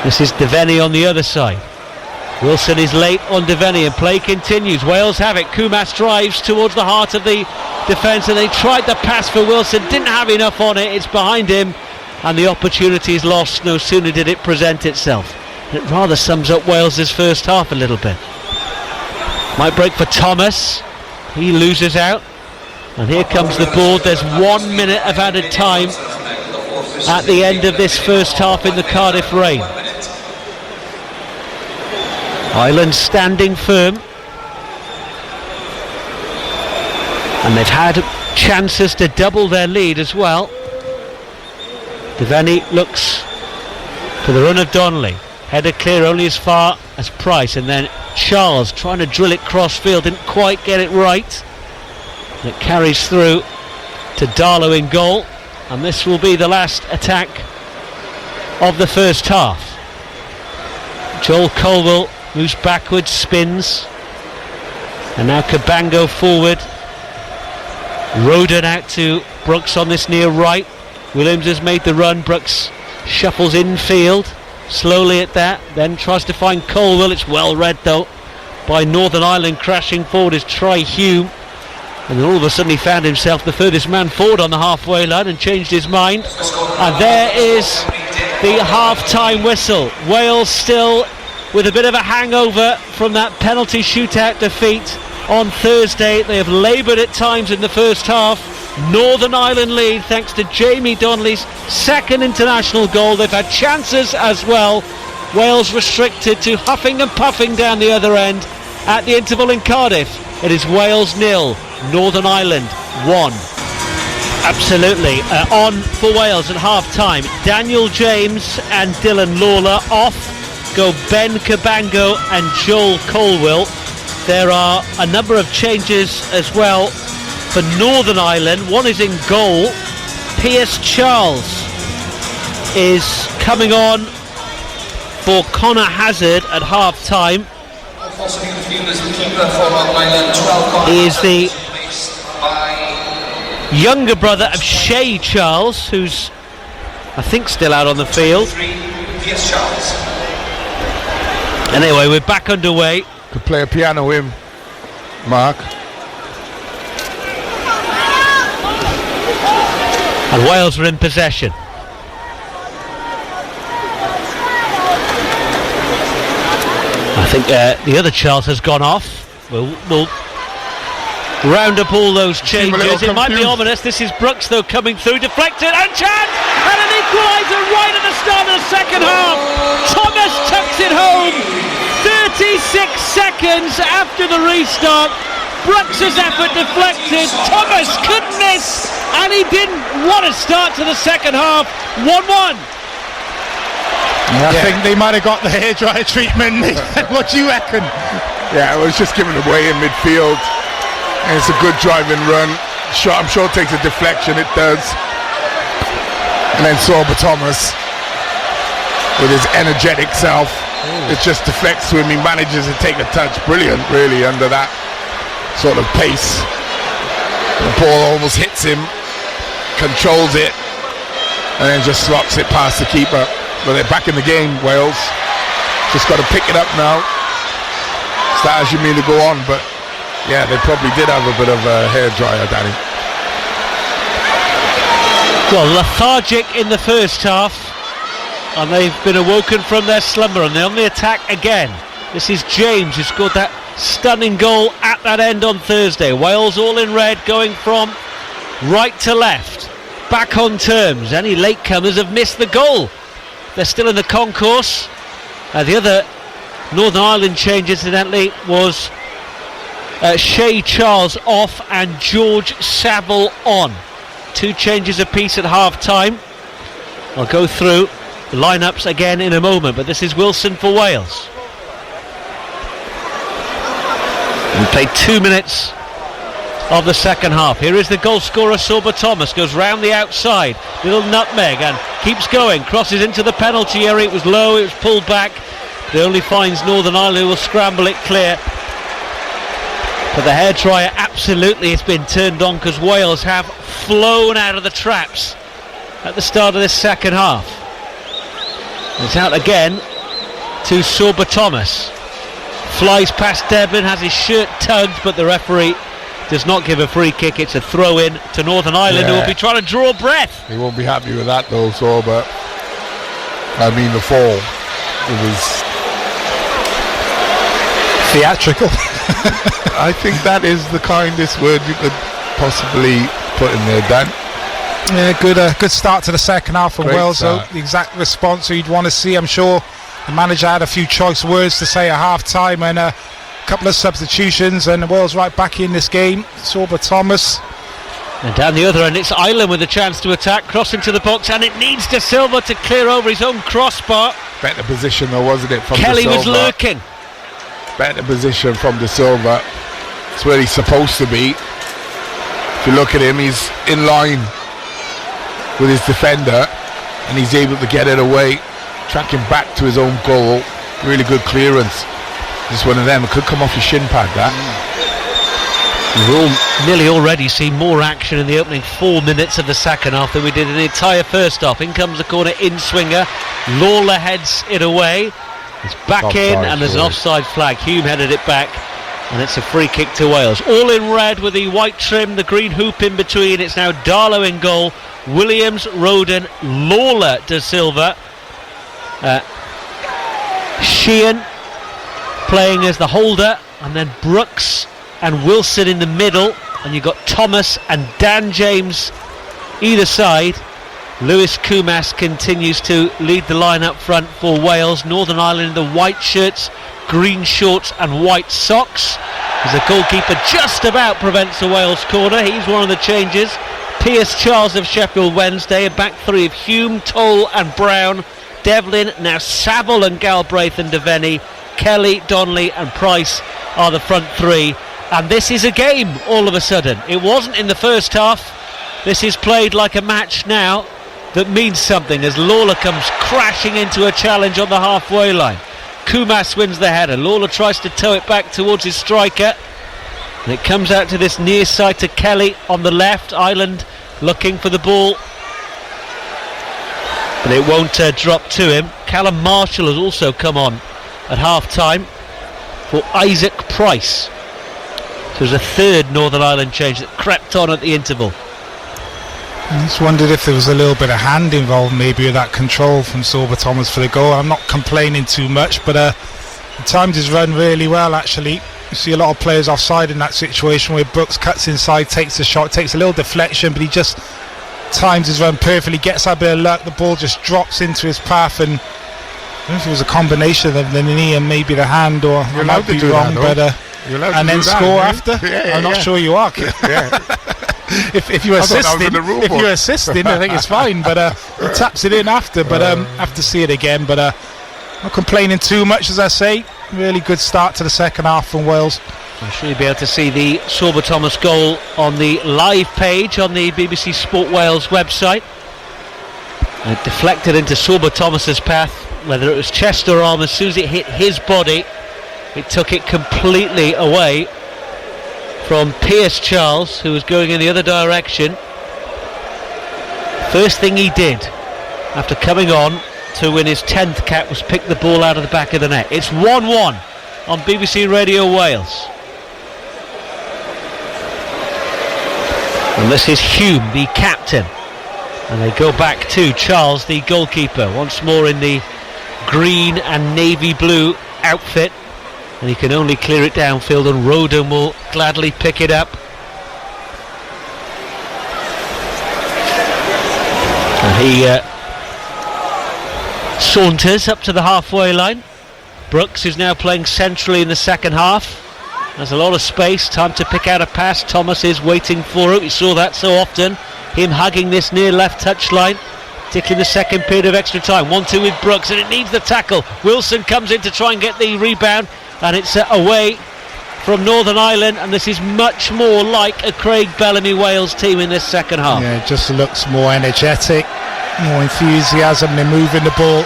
This is Devaney on the other side. Wilson is late on Devaney, and play continues. Wales have it. Kumas drives towards the heart of the defence, and they tried the pass for Wilson, didn't have enough on it. It's behind him, and the opportunity is lost. No sooner did it present itself. It rather sums up Wales's first half a little bit. Might break for Thomas. He loses out, and here comes the board. There's 1 minute of added time at the end of this first half in the Cardiff Rain. Ireland standing firm, and they've had chances to double their lead as well. Devaney looks for the run of Donnelly. Header clear only as far as Price, and then Charles trying to drill it cross field, didn't quite get it right. And it carries through to Darlow in goal, and this will be the last attack of the first half. Joel Colwell moves backwards, spins, and now Cabango forward. Roden out to Brooks on this near right. Williams has made the run. Brooks shuffles infield slowly at that, then tries to find Colwell. It's well read though by Northern Ireland. Crashing forward is Troy Hume, and then all of a sudden he found himself the furthest man forward on the halfway line and changed his mind. And there is the half-time whistle. Wales still with a bit of a hangover from that penalty shootout defeat on Thursday. They have laboured at times in the first half. Northern Ireland lead thanks to Jamie Donnelly's second international goal. They've had chances as well. Wales restricted to huffing and puffing down the other end. At the interval in Cardiff, it is Wales 0, Northern Ireland 1. Absolutely. On for Wales at half-time. Daniel James and Dylan Lawler. Off go Ben Cabango and Joel Colwell. There are a number of changes as well for Northern Ireland. One is in goal. Pierce Charles is coming on for Conor Hazard at half-time. He is the younger brother of Shay Charles, who's I think still out on the field. Anyway, we're back underway. Could play a piano hymn, Mark. And Wales are in possession. I think the other Charles has gone off. We'll round up all those changes. It might be ominous. This is Brooks though coming through, deflected, and chance! And an equaliser right at the start of the second half. Thomas tucks it home. 36 seconds after the restart. Brooks' effort deflected. Thomas couldn't miss, and he didn't. What a start to the second half. 1-1. I think they might have got the hairdryer treatment. What do you reckon? Yeah, it was just given away in midfield. And it's a good driving run. I'm sure it takes a deflection, it does. And then Sorba Thomas, with his energetic self, it just deflects to him. He manages to take a touch. Brilliant, really, under that sort of pace. The ball almost hits him, controls it, and then just slots it past the keeper. But they're back in the game, Wales. Just got to pick it up now. Start as you mean to go on, but yeah, they probably did have a bit of a hairdryer, Danny. Well, lethargic in the first half, and they've been awoken from their slumber, and they're on the attack again. This is James, who scored that stunning goal at that end on Thursday. Wales all in red, going from right to left, back on terms. Any latecomers have missed the goal. They're still in the concourse. The other Northern Ireland change, incidentally, was Shea Charles off and George Saville on. 2 changes apiece at half time. I'll go through the lineups again in a moment, but this is Wilson for Wales. We played 2 minutes of the second half. Here is the goal scorer, Sorba Thomas, goes round the outside, little nutmeg, and keeps going, crosses into the penalty area. It was low, it was pulled back. It only finds Northern Ireland, who will scramble it clear. But the hairdryer absolutely has been turned on, because Wales have flown out of the traps at the start of this second half. It's out again to Sorba Thomas. Flies past Devlin, has his shirt tugged, but the referee does not give a free kick. It's a throw in to Northern Ireland, who will be trying to draw breath. He won't be happy with that though, Sorba. I mean, the fall, it was theatrical. I think that is the kindest word you could possibly put in there, Dan. Yeah, good start to the second half from Wales, though. The exact response you'd want to see. I'm sure the manager had a few choice words to say at half time, and a couple of substitutions, and Wales right back in this game. Sorba Thomas. And down the other end, it's Ireland with a chance to attack, cross into the box, and it needs De Silva to clear over his own crossbar. Better position though, wasn't it, from Kelly De Silva? was lurking. Better position from De Silva. It's where he's supposed to be. If you look at him, he's in line with his defender, and he's able to get it away, tracking back to his own goal. Really good clearance. Just one of them. It could come off his shin pad, that. We've nearly already seen more action in the opening 4 minutes of the second half than we did in the entire first half. In comes the corner, in swinger. Lawler heads it away. It's back offside in, and there's an offside flag. Hume headed it back, and it's a free kick to Wales. All in red with the white trim, the green hoop in between. It's now Darlow in goal. Williams, Roden, Lawler, De Silva. Sheehan playing as the holder, and then Brooks and Wilson in the middle, and you've got Thomas and Dan James either side. Lewis Kumas continues to lead the line up front for Wales. Northern Ireland in the white shirts, green shorts and white socks, as the goalkeeper just about prevents a Wales corner. He's one of the changes. Pierce Charles of Sheffield Wednesday, a back three of Hume, Toll and Brown. Devlin, now Saville and Galbraith and Devaney. Kelly, Donnelly and Price are the front three, and this is a game all of a sudden. It wasn't in the first half. This is played like a match now that means something, as Lawler comes crashing into a challenge on the halfway line. Kumas wins the header. Lawler tries to tow it back towards his striker, and it comes out to this near side to Kelly on the left. Ireland looking for the ball, but it won't drop to him. Callum Marshall has also come on at half time for Isaac Price. So there's a third Northern Ireland change that crept on at the interval. I just wondered if there was a little bit of hand involved, maybe with that control from Sorba Thomas for the goal. I'm not complaining too much, but the timed his run really well, actually. You see a lot of players offside in that situation, where Brooks cuts inside, takes a shot, takes a little deflection, but he just times his run perfectly, gets that bit of luck, the ball just drops into his path, and I don't know if it was a combination of the knee and maybe the hand, or I might be wrong, but and then score after? Yeah, I'm not sure you are. if you're I thought that was in assisting, the rule if book. you're assisting, I think it's fine. But he taps it in after. But have to see it again. But not complaining too much, as I say. Really good start to the second half from Wales. I'm sure you'll be able to see the Sorba Thomas goal on the live page on the BBC Sport Wales website. It deflected into Sorba Thomas's path, whether it was chest or arm. As soon as it hit his body, it took it completely away from Pierce Charles, who was going in the other direction. First thing he did after coming on to win his 10th cap was pick the ball out of the back of the net. It's 1-1 on BBC Radio Wales. And this is Hume, the captain. And they go back to Charles, the goalkeeper, once more in the green and navy blue outfit. And he can only clear it downfield, and Roden will gladly pick it up. And he saunters up to the halfway line. Brooks is now playing centrally in the second half. There's a lot of space, time to pick out a pass. Thomas is waiting for it. We saw that so often, him hugging this near left touchline, particularly in the second period of extra time. 1-2 with Brooks, and it needs the tackle. Wilson comes in to try and get the rebound, and it's away from Northern Ireland, and this is much more like a Craig Bellamy Wales team in this second half. Yeah, it just looks more energetic, more enthusiasm. They're moving the ball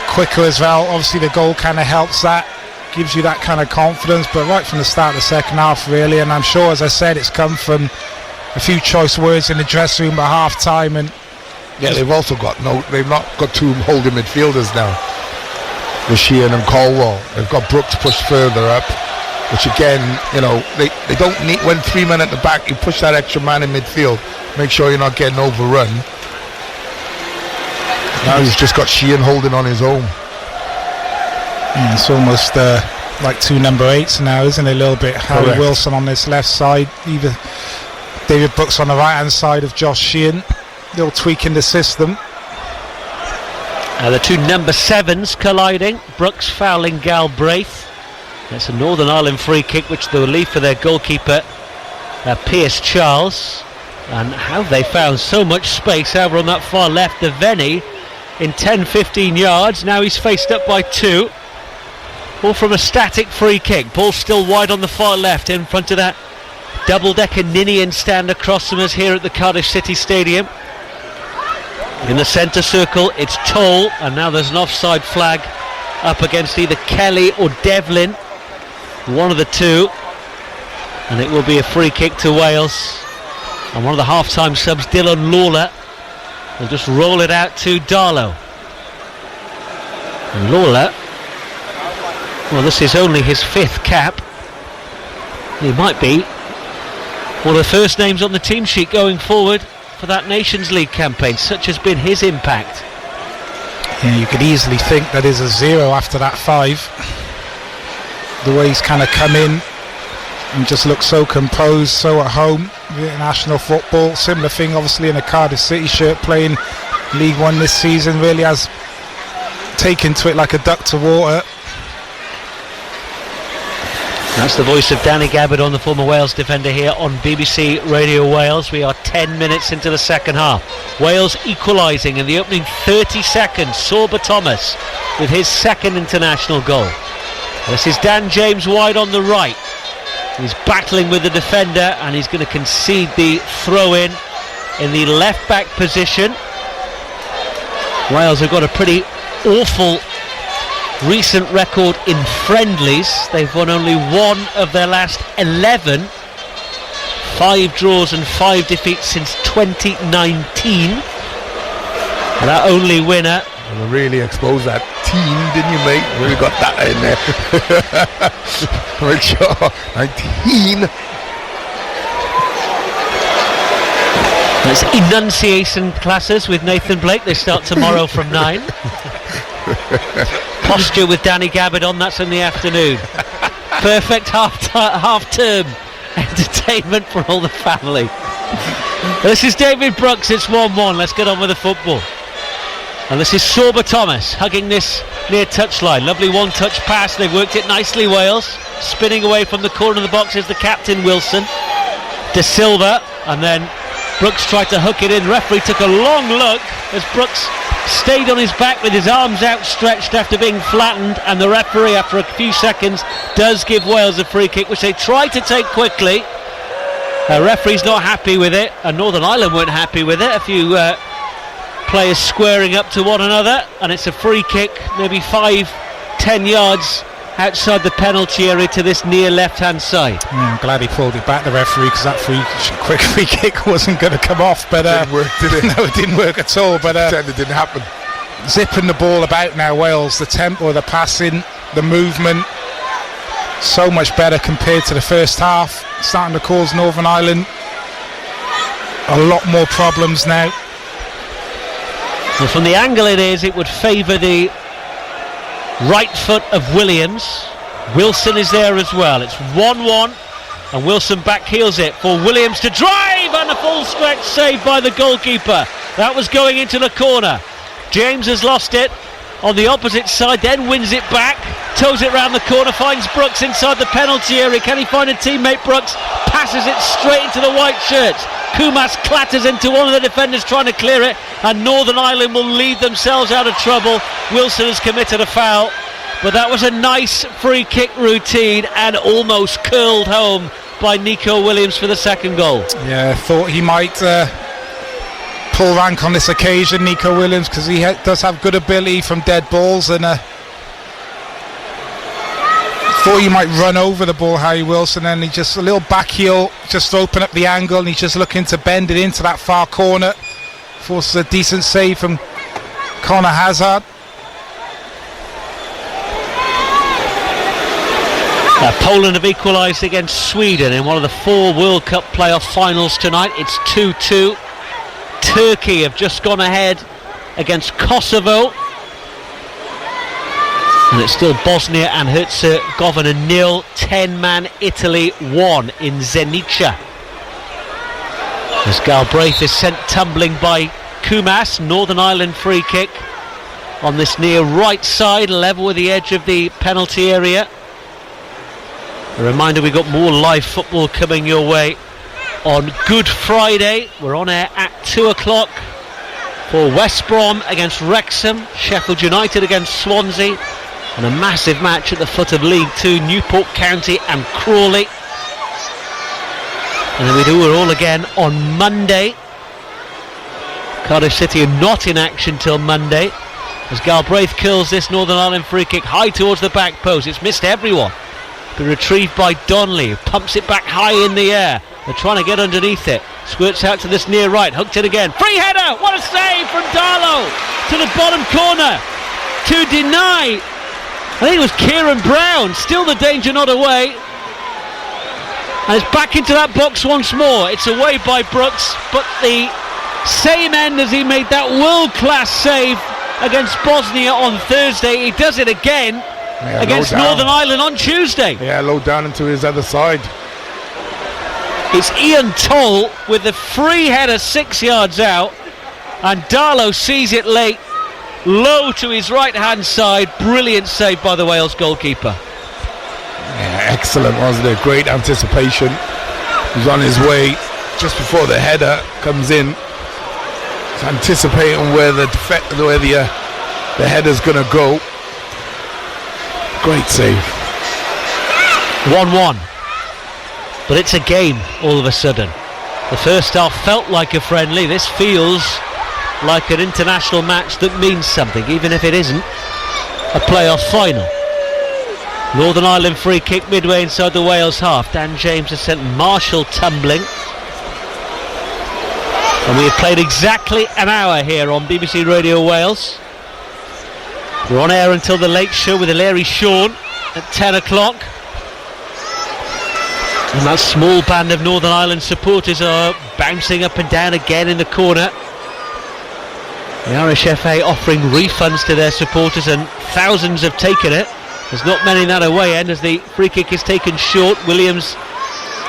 quicker as well. Obviously the goal kind of helps that, gives you that kind of confidence. But right from the start of the second half, really, and I'm sure, as I said, it's come from a few choice words in the dressing room at half time. And yeah, they've not got two holding midfielders now, with Sheehan and Colwell. They've got Brooks pushed further up, which again, you know, they don't need, when 3 men at the back, you push that extra man in midfield, make sure you're not getting overrun. Now he's just got Sheehan holding on his own. Yeah, it's almost like two number 8s now, isn't it? A little bit. Harry Correct. Wilson on this left side, either David Brooks on the right hand side of Josh Sheehan. They're all tweaking the system. The two number 7s colliding. Brooks fouling Galbraith. It's a Northern Ireland free kick, which they will leave for their goalkeeper, Pierce Charles. And how they found so much space over on that far left of Venny in 10-15 yards. Now he's faced up by 2. All from a static free kick. Ball still wide on the far left in front of that double-decker Ninian stand across from us here at the Cardiff City Stadium. In the centre circle, it's Toll, and now there's an offside flag up against either Kelly or Devlin, one of the two, and it will be a free kick to Wales. And one of the half-time subs, Dylan Lawler, will just roll it out to Darlow. And Lawler, well, this is only his 5th cap. He might be one of the first names on the team sheet going forward for that Nations League campaign. Such has been his impact. Yeah, you could easily think that is a 0 after that 5. The way he's kind of come in and just looks so composed, so at home with international football. Similar thing obviously in a Cardiff City shirt, playing League One this season. Really has taken to it like a duck to water. That's the voice of Danny Gabbidon, the former Wales defender, here on BBC Radio Wales. We are 10 minutes into the second half. Wales equalising in the opening 30 seconds. Sorba Thomas with his 2nd international goal. This is Dan James wide on the right. He's battling with the defender, and he's going to concede the throw-in the left back position. Wales have got a pretty awful recent record in friendlies. They've won only one of their last 11. 5 draws and 5 defeats since 2019. And our only winner. And really exposed that team, didn't you, mate? Really got that in there. Make sure. 19. That's enunciation classes with Nathan Blake. They start tomorrow from 9. Posture with Danny Gabbidon, that's in the afternoon. Perfect half-term entertainment for all the family. This is David Brooks, it's 1-1. Let's get on with the football. And this is Sorba Thomas hugging this near touchline. Lovely one-touch pass, they've worked it nicely, Wales. Spinning away from the corner of the box is the captain, Wilson. De Silva and then Brooks tried to hook it in. Referee took a long look as Brooks stayed on his back with his arms outstretched after being flattened, and the referee, after a few seconds, does give Wales a free kick, which they tried to take quickly. Referee's not happy with it, and Northern Ireland weren't happy with it. A few players squaring up to one another, and it's a free kick, maybe 5-10 yards outside the penalty area to this near left-hand side. I'm glad he pulled it back, the referee, because that quick free kick wasn't going to come off. But didn't work, did it? No, it didn't work at all. But it didn't happen. Zipping the ball about now, Wales. The tempo, the passing, the movement, so much better compared to the first half. Starting to cause Northern Ireland a lot more problems now. Well, from the angle it would favour the right foot of Williams. Wilson is there as well. It's 1-1, and Wilson backheels it for Williams to drive, and a full stretch save by the goalkeeper. That was going into the corner. James has lost it on the opposite side, then wins it back, toes it round the corner, finds Brooks inside the penalty area. Can he find a teammate? Brooks passes it straight into the white shirts. Kumas clatters into one of the defenders trying to clear it, and Northern Ireland will lead themselves out of trouble. Wilson has committed a foul, but that was a nice free kick routine and almost curled home by Nico Williams for the second goal. Yeah, thought he might pull rank on this occasion, Nico Williams, because he does have good ability from dead balls, and thought he might run over the ball, Harry Wilson, and he just a little back heel just to open up the angle, and he's just looking to bend it into that far corner. Forces a decent save from Conor Hazard. Poland have equalised against Sweden in one of the 4 World Cup playoff finals tonight. It's 2-2. Turkey have just gone ahead against Kosovo, and it's still Bosnia and Herzegovina 0, 10-man Italy 1 in Zenica. As Galbraith is sent tumbling by Kumas. Northern Ireland free kick on this near right side, level with the edge of the penalty area. A reminder, we've got more live football coming your way on Good Friday. We're on air at 2 o'clock for West Brom against Wrexham, Sheffield United against Swansea, and a massive match at the foot of League 2, Newport County and Crawley. And then we do it all again on Monday. Cardiff City are not in action till Monday, as Galbraith kills this Northern Ireland free kick high towards the back post. It's missed everyone. Been retrieved by Donnelly, who pumps it back high in the air. They're trying to get underneath it. Squirts out to this near right, hooked it again. Free header! What a save from Darlow to the bottom corner to deny. I think it was Kieran Brown. Still the danger not away. And it's back into that box once more. It's away by Brooks, but the same end as he made that world-class save against Bosnia on Thursday. He does it again against Northern Ireland on Tuesday. Yeah, low down into his other side. It's Ian Toll with the free header 6 yards out, and Darlow sees it late, low to his right hand side. Brilliant save by the Wales goalkeeper. Yeah, excellent, wasn't it? Great anticipation. He's on his way just before the header comes in. He's anticipating where the header's going to go. Great save. 1-1. But it's a game all of a sudden. The first half felt like a friendly. This feels like an international match that means something, even if it isn't a playoff final. Northern Ireland free kick midway inside the Wales half. Dan James has sent Marshall tumbling. And we have played exactly an hour here on BBC Radio Wales. We're on air until the late show with Larry Shawn at 10 o'clock. And that small band of Northern Ireland supporters are bouncing up and down again in the corner. The RSFA offering refunds to their supporters, and thousands have taken it. There's not many in that away end as the free kick is taken short. Williams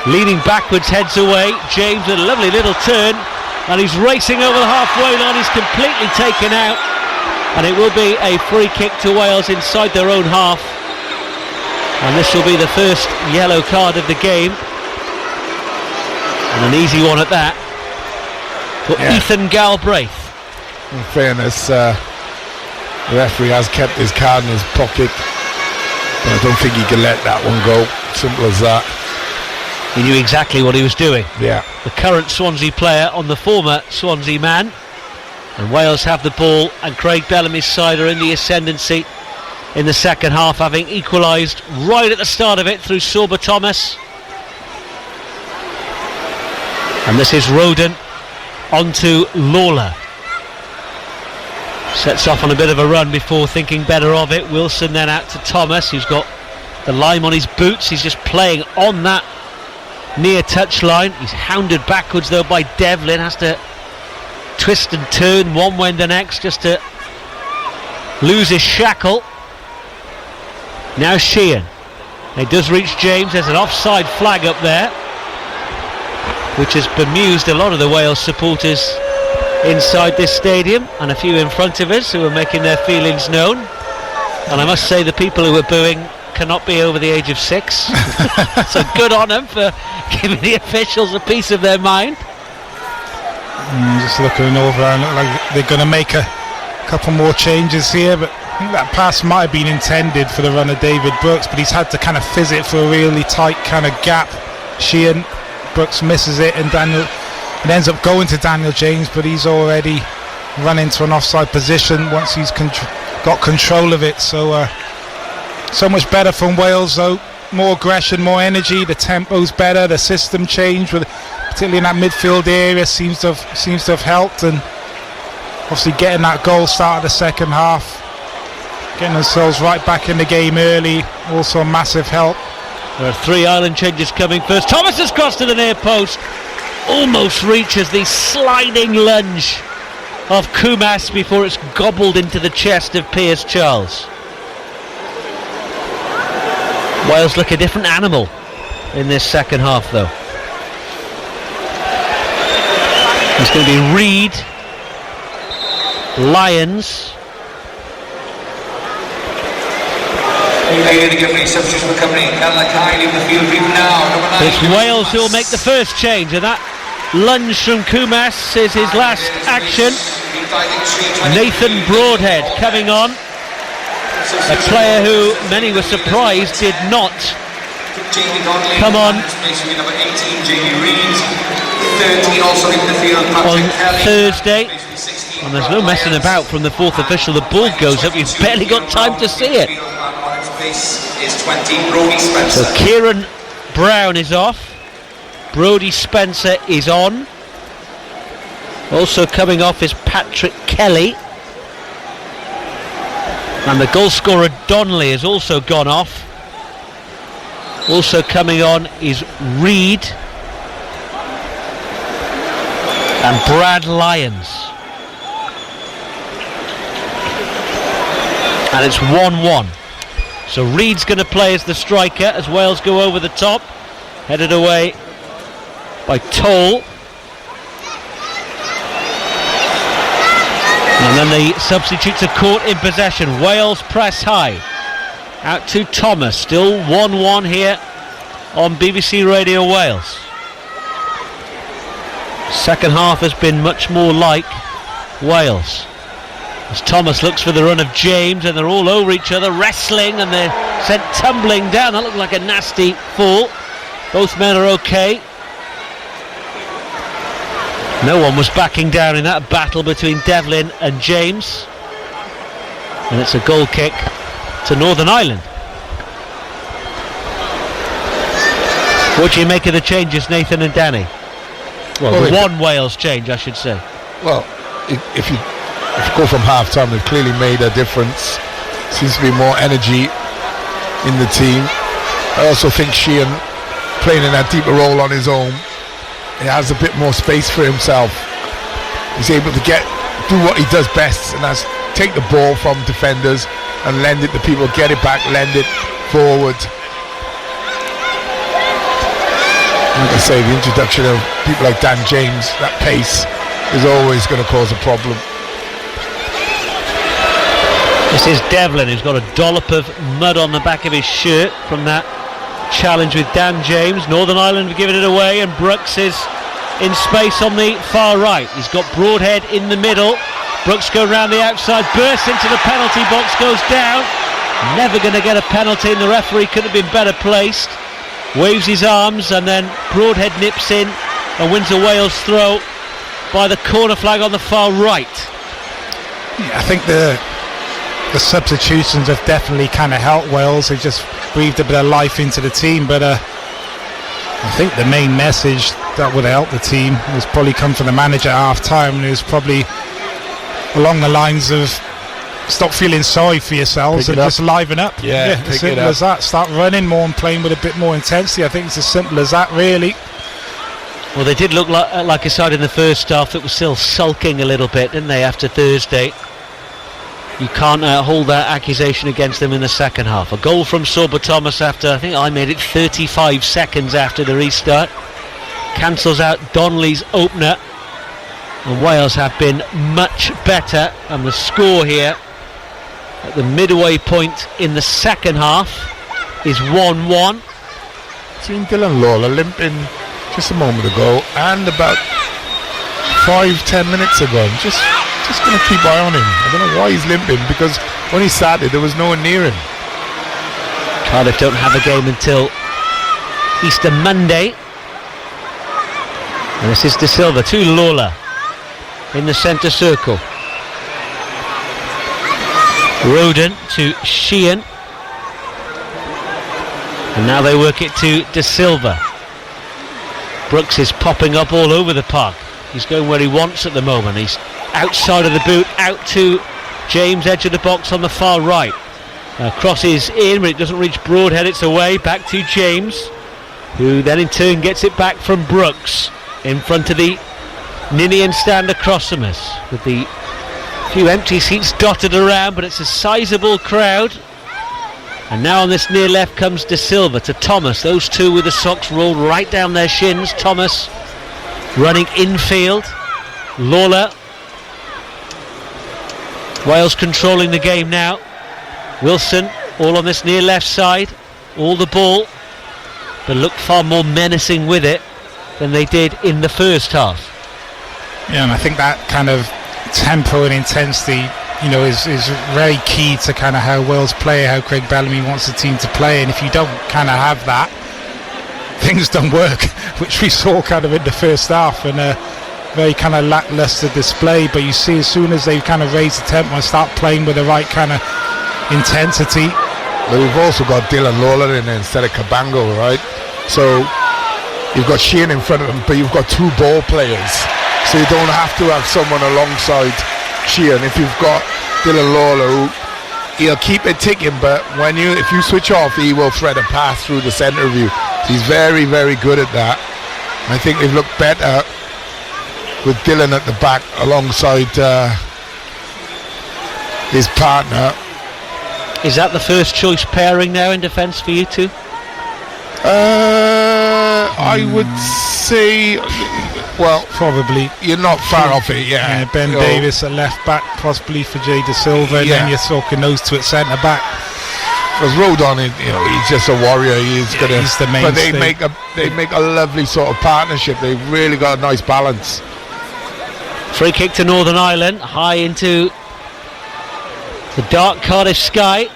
leaning backwards, heads away. James with a lovely little turn, and he's racing over the halfway line. He's completely taken out, and it will be a free kick to Wales inside their own half. And this will be the first yellow card of the game. And an easy one at that for Ethan Galbraith. In fairness, the referee has kept his card in his pocket, but I don't think he can let that one go. Simple as that. He knew exactly what he was doing. Yeah. The current Swansea player on the former Swansea man. And Wales have the ball, and Craig Bellamy's side are in the ascendancy in the second half, having equalised right at the start of it through Sorba Thomas. And this is Roden onto Lawler. Sets off on a bit of a run before thinking better of it. Wilson then out to Thomas, who's got the lime on his boots. He's just playing on that near touchline. He's hounded backwards though by Devlin. Has to twist and turn one way and the next just to lose his shackle. Now Sheehan. He does reach James. There's an offside flag up there, which has bemused a lot of the Wales supporters inside this stadium, and a few in front of us who are making their feelings known. And I must say the people who are booing cannot be over the age of 6. So good on them for giving the officials a piece of their mind. Just looking over and look like they're going to make a couple more changes here, but I think that pass might have been intended for the runner David Brooks, but he's had to kind of fizz it for a really tight kind of gap. Sheehan, Brooks misses it, and it ends up going to Daniel James, but he's already run into an offside position once he's got control of it. So much better from Wales though. More aggression, more energy, the tempo's better, the system change, particularly in that midfield area, seems to have helped, and obviously getting that goal start of the second half, getting themselves right back in the game early, also a massive help. There are 3 Ireland changes coming first. Thomas has crossed to the near post, almost reaches the sliding lunge of Kumas before it's gobbled into the chest of Piers Charles. Wales look a different animal in this second half though. It's going to be Reid, Lyons. It's Wales who will make the first change, and that lunge from Kumas is his last action. Nathan Broadhead coming on, a player who many were surprised did not come on Thursday. And there's no messing about from the fourth official. The ball goes up, you've barely got time to see it. So Kieran Brown is off, Brodie Spencer is on. Also coming off is Patrick Kelly, and the goal scorer Donnelly has also gone off. Also coming on is Reid and Brad Lyons. And it's 1-1. So Reid's going to play as the striker as Wales go over the top, headed away by Toll. And then the substitutes are caught in possession. Wales press high. Out to Thomas. Still 1-1 here on BBC Radio Wales. Second half has been much more like Wales, as Thomas looks for the run of James, and they're all over each other, wrestling, and they're sent tumbling down. That looked like a nasty fall. Both men are okay. No one was backing down in that battle between Devlin and James. And it's a goal kick to Northern Ireland. What do you make of the changes, Nathan and Danny? Well, one Wales change, I should say. Well, if you go from half-time, they've clearly made a difference. Seems to be more energy in the team. I also think Sheehan playing in that deeper role on his own, he has a bit more space for himself. He's able to do what he does best, and that's take the ball from defenders and lend it to people, get it back, lend it forward. Like I say, the introduction of people like Dan James, that pace is always going to cause a problem. This is Devlin, who's got a dollop of mud on the back of his shirt from that challenge with Dan James. Northern Ireland have given it away, and Brooks is in space on the far right. He's got Broadhead in the middle. Brooks going round the outside, bursts into the penalty box, goes down. Never going to get a penalty, and the referee could have been better placed. Waves his arms, and then Broadhead nips in and wins a Wales throw by the corner flag on the far right. Yeah, I think the substitutions have definitely kind of helped Wales. They just breathed a bit of life into the team, but I think the main message that would help the team was probably come from the manager at half time, and it was probably along the lines of stop feeling sorry for yourselves and just liven up. Yeah, as simple as that. Start running more and playing with a bit more intensity. I think it's as simple as that, really. Well, they did look like a side in the first half that was still sulking a little bit, didn't they, after Thursday? You can't hold that accusation against them in the second half. A goal from Sorba Thomas after, I think I made it 35 seconds after the restart. Cancels out Donnelly's opener. And Wales have been much better. And the score here at the midway point in the second half is 1-1. Seen Dylan Lawler limping just a moment ago, and about 5-10 minutes ago. I'm just going to keep eye on him. I don't know why he's limping, because when he started there was no one near him. Cardiff don't have a game until Easter Monday. And this is De Silva to Lawler in the centre circle. Roden to Sheehan. And now they work it to De Silva. Brooks is popping up all over the park. He's going where he wants at the moment. He's outside of the boot, out to James, edge of the box on the far right. Crosses in, but it doesn't reach Broadhead. It's away, back to James, who then in turn gets it back from Brooks in front of the Ninian stand across from us, with the few empty seats dotted around, but it's a sizable crowd. And now on this near left comes De Silva to Thomas. Those two with the socks rolled right down their shins. Thomas running infield. Lawler. Wales controlling the game now. Wilson all on this near left side. All the ball, but look far more menacing with it than they did in the first half. Yeah, and I think that kind of tempo and intensity, you know, is very key to kind of how Wales play, how Craig Bellamy wants the team to play. And if you don't kind of have that, things don't work, which we saw kind of in the first half, and a very kind of lackluster display. But you see, as soon as they kind of raise the tempo and start playing with the right kind of intensity. But we've also got Dylan Lawler in there instead of Cabango, right? So you've got Sheehan in front of him, but you've got two ball players, so you don't have to have someone alongside Sheehan. If you've got Dylan Lawler, he'll keep it ticking, but if you switch off, he will thread a pass through the centre of you. So he's very, very good at that. I think they've looked better with Dylan at the back alongside his partner. Is that the first choice pairing now in defence for you two? I would say, well, probably. You're not far off it, yeah. Ben Davis at left back, possibly for Jay De Silva, and then you're talking those two at centre back. Because Rodon, he's just a warrior. He's the mainstay. But they make a lovely sort of partnership. They've really got a nice balance. Free kick to Northern Ireland, high into the dark Cardiff sky.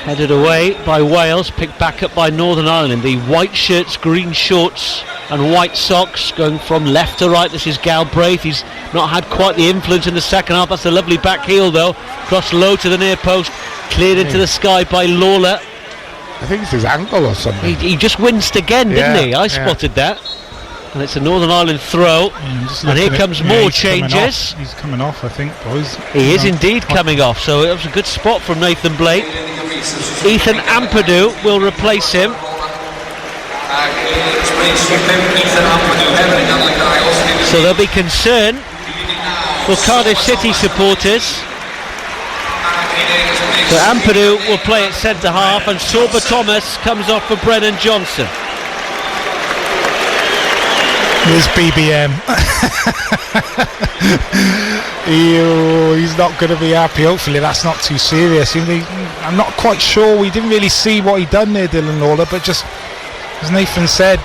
Headed away by Wales, picked back up by Northern Ireland. The white shirts, green shorts and white socks going from left to right. This is Galbraith. He's not had quite the influence in the second half. That's a lovely back heel though. Cross low to the near post, cleared into the sky by Lawler. I think it's his ankle or something. He just winced again, didn't he? I spotted that. And it's a Northern Ireland throw. And here comes more changes. He's coming off, I think, boys. He is indeed coming off, so it was a good spot from Nathan Blake. Ethan Ampadu will replace him. So there'll be concern for Cardiff City supporters. So Ampadu will play at centre half, and Sorba Thomas comes off for Brennan Johnson. Here's BBM. He's not going to be happy. Hopefully that's not too serious. I'm not quite sure. We didn't really see what he done there, Dylan Lawler, but just as Nathan said,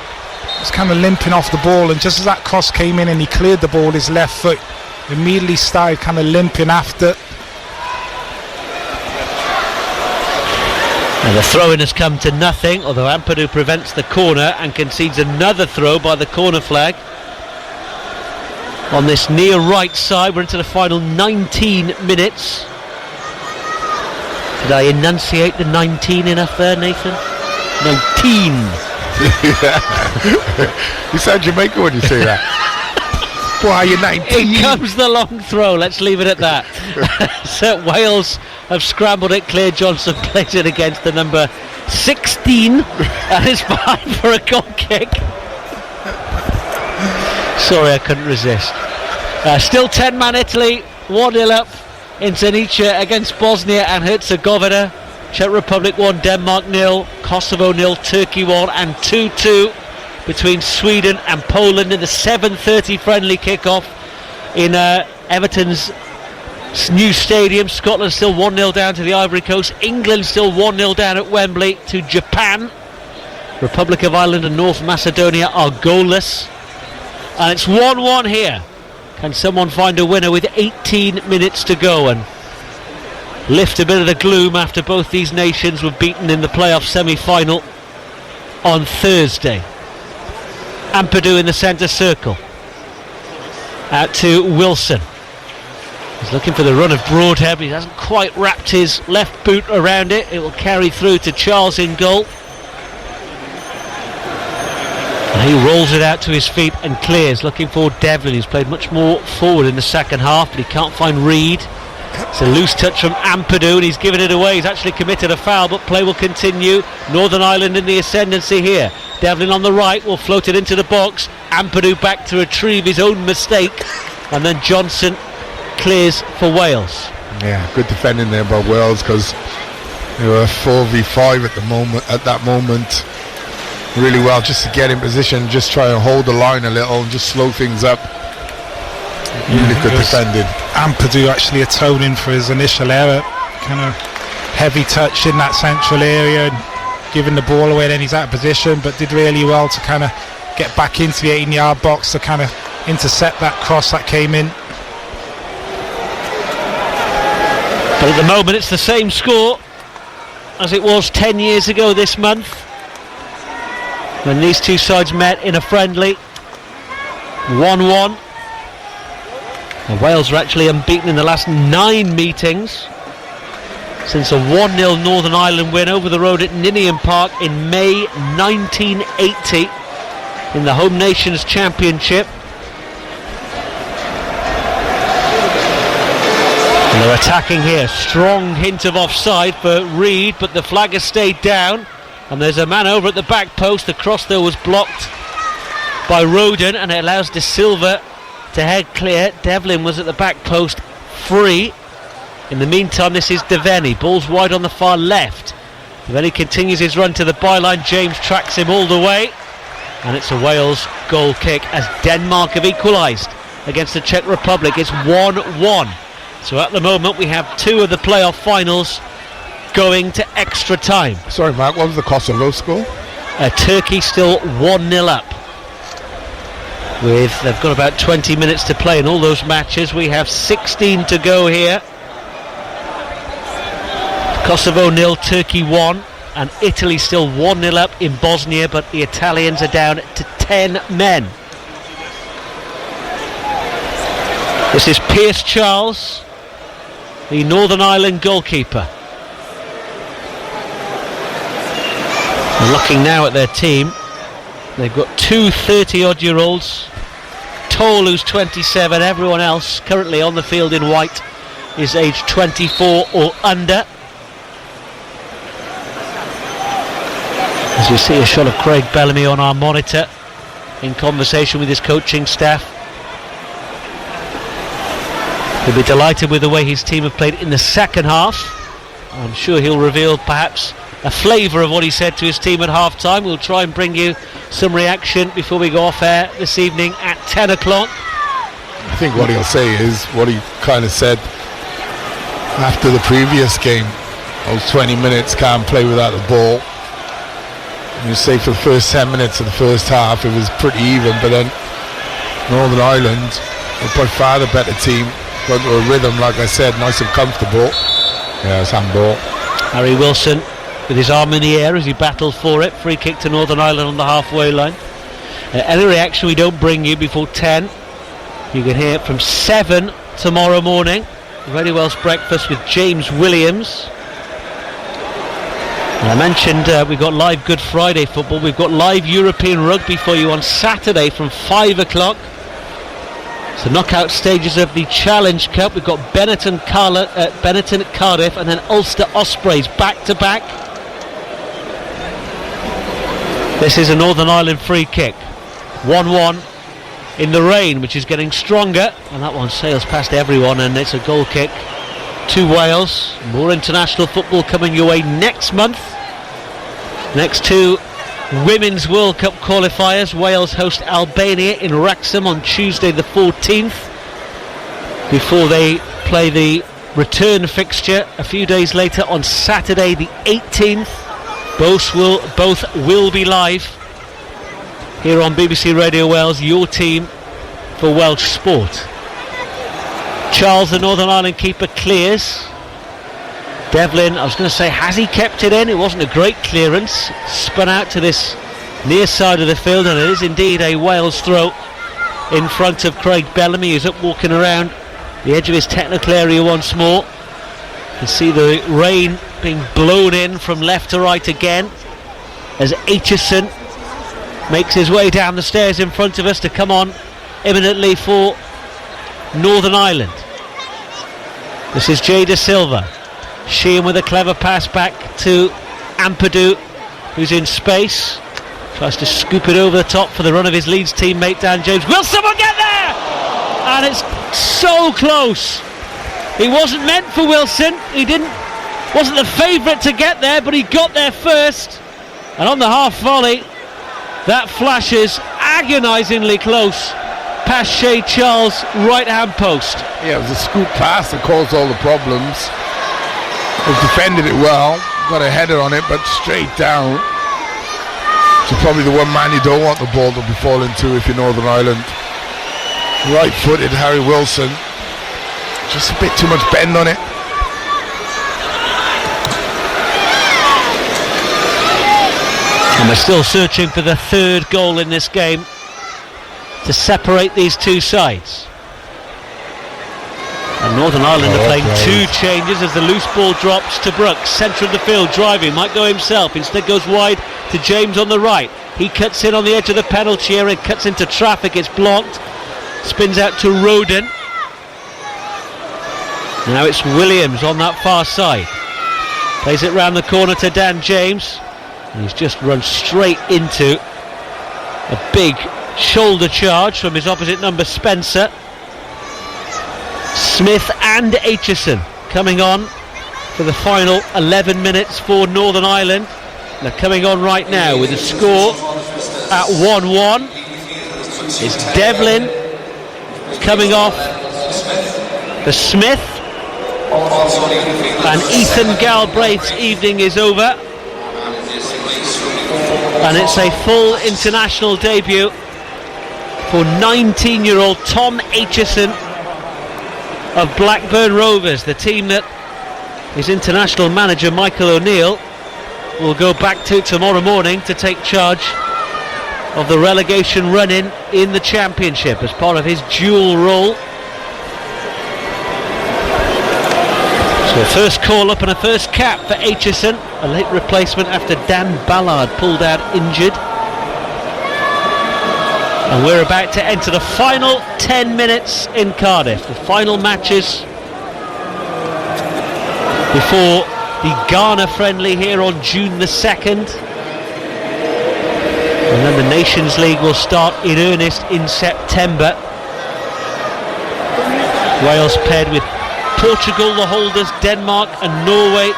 was kind of limping off the ball, and just as that cross came in and he cleared the ball, his left foot immediately started kind of limping after. And the throw-in has come to nothing, although Ampadu prevents the corner and concedes another throw by the corner flag. On this near right side, we're into the final 19 minutes. Did I enunciate the 19 enough there, Nathan? 19. You sound Jamaican when you say that. Why are you 19? In comes the long throw, let's leave it at that. So Wales have scrambled it, Claire Johnson plays it against the number 16 and is behind for a goal kick. Sorry, I couldn't resist. Still 10-man Italy, 1-0 up in Zenica against Bosnia and Herzegovina. Czech Republic 1, Denmark 0, Kosovo 0, Turkey 1, and 2-2 between Sweden and Poland in the 7:30 friendly kick-off in Everton's new stadium. Scotland still 1-0 down to the Ivory Coast. England still 1-0 down at Wembley to Japan. Republic of Ireland and North Macedonia are goalless. And it's 1-1 here. Can someone find a winner with 18 minutes to go and lift a bit of the gloom after both these nations were beaten in the playoff semi-final on Thursday? Ampadu in the centre circle. Out to Wilson. He's looking for the run of Broadhead, but he hasn't quite wrapped his left boot around it. It will carry through to Charles in goal. And he rolls it out to his feet and clears, looking for Devlin. He's played much more forward in the second half, but he can't find Reid. It's a loose touch from Ampadu and he's given it away. He's actually committed a foul, but play will continue. Northern Ireland in the ascendancy here. Devlin on the right will float it into the box. Ampadu back to retrieve his own mistake, and then Johnson clears for Wales. Yeah, good defending there by Wales, because they were 4v5 at that moment. Really well, just to get in position, just try and hold the line a little and just slow things up. Really good defending. Ampadu actually atoning for his initial error. Kind of heavy touch in that central area and giving the ball away, then he's out of position, but did really well to kind of get back into the 18-yard box to kind of intercept that cross that came in. But at the moment it's the same score as it was 10 years ago this month when these two sides met in a friendly. 1-1. And Wales are actually unbeaten in the last 9 meetings since a 1-0 Northern Ireland win over the road at Ninian Park in May 1980 in the Home Nations Championship. And they're attacking here. Strong hint of offside for Reid, but the flag has stayed down. And there's a man over at the back post. The cross there was blocked by Roden, and it allows De Silva to head clear. Devlin was at the back post free. In the meantime, this is Devaney. Ball's wide on the far left. Devaney continues his run to the byline. James tracks him all the way. And it's a Wales goal kick as Denmark have equalised against the Czech Republic. It's 1-1. So at the moment we have 2 of the playoff finals going to extra time. Sorry, Mark, what was the Kosovo score? Turkey still 1-0 up. They've got about 20 minutes to play in all those matches. We have 16 to go here. Kosovo 0, Turkey 1, and Italy still 1-0 up in Bosnia, but the Italians are down to 10 men. This is Pierce Charles, the Northern Ireland goalkeeper. Looking now at their team, they've got 2 30-odd-year-olds. Toll, who's 27, everyone else currently on the field in white is aged 24 or under. As you see a shot of Craig Bellamy on our monitor in conversation with his coaching staff. He'll be delighted with the way his team have played in the second half. I'm sure he'll reveal perhaps a flavour of what he said to his team at half time. We'll try and bring you some reaction before we go off air this evening at 10 o'clock. I think what he'll say is what he kind of said after the previous game. Those 20 minutes, can't play without the ball. You say for the first 10 minutes of the first half, it was pretty even, but then Northern Ireland were by far the better team. Got into a rhythm, like I said, nice and comfortable. Yeah, it's handball. Harry Wilson with his arm in the air as he battled for it. Free kick to Northern Ireland on the halfway line. Any reaction we don't bring you before 10. You can hear it from 7 tomorrow morning. Radio Welsh Breakfast with James Williams. And I mentioned we've got live Good Friday football. We've got live European rugby for you on Saturday from 5 o'clock. So knockout stages of the Challenge Cup. We've got Benetton at Cardiff and then Ulster Ospreys back to back. This is a Northern Ireland free kick. 1-1 in the rain, which is getting stronger, and that one sails past everyone, and it's a goal kick to Wales. More international football coming your way next month. Next two Women's World Cup qualifiers. Wales host Albania in Wrexham on Tuesday the 14th, before they play the return fixture a few days later on Saturday the 18th. Both will be live here on BBC Radio Wales, your team for Welsh sport. Charles, the Northern Ireland keeper, clears. Devlin, I was going to say, has he kept it in? It wasn't a great clearance. Spun out to this near side of the field, and it is indeed a Wales throw in front of Craig Bellamy, who's up walking around the edge of his technical area once more. You can see the rain being blown in from left to right again as Aitchison makes his way down the stairs in front of us to come on imminently for Northern Ireland. This is Jada Silva. Sheehan with a clever pass back to Ampadu, who's in space. Tries to scoop it over the top for the run of his Leeds teammate Dan James. Will someone get there? And it's so close. It wasn't meant for Wilson. Wasn't the favourite to get there, but he got there first. And on the half volley, that flashes agonisingly close past Shay Charles' right hand post. Yeah, it was a scoop pass that caused all the problems. They've defended it well, got a header on it, but straight down. So probably the one man you don't want the ball to be falling to if you're Northern Ireland. Right-footed Harry Wilson, just a bit too much bend on it. And we're still searching for the third goal in this game to separate these two sides. And Northern Ireland are playing two changes as the loose ball drops to Brooks, centre of the field, driving, might go himself, instead goes wide to James on the right. He cuts in on the edge of the penalty area, cuts into traffic, it's blocked, spins out to Roden. Now it's Williams on that far side, plays it round the corner to Dan James, and he's just run straight into a big shoulder charge from his opposite number Spencer. Smith and Aitchison coming on for the final 11 minutes for Northern Ireland. They're coming on right now with a score at 1-1. It's Devlin coming off for Smith, and Ethan Galbraith's evening is over, and it's a full international debut for 19-year-old Tom Aitchison of Blackburn Rovers, the team that his international manager Michael O'Neill will go back to tomorrow morning to take charge of the relegation run-in in the Championship as part of his dual role. So a first call-up and a first cap for Aitchison, a late replacement after Dan Ballard pulled out injured. And we're about to enter the final 10 minutes in Cardiff, the final matches before the Ghana friendly here on June the 2nd. And then the Nations League will start in earnest in September. Wales paired with Portugal, the holders, Denmark and Norway.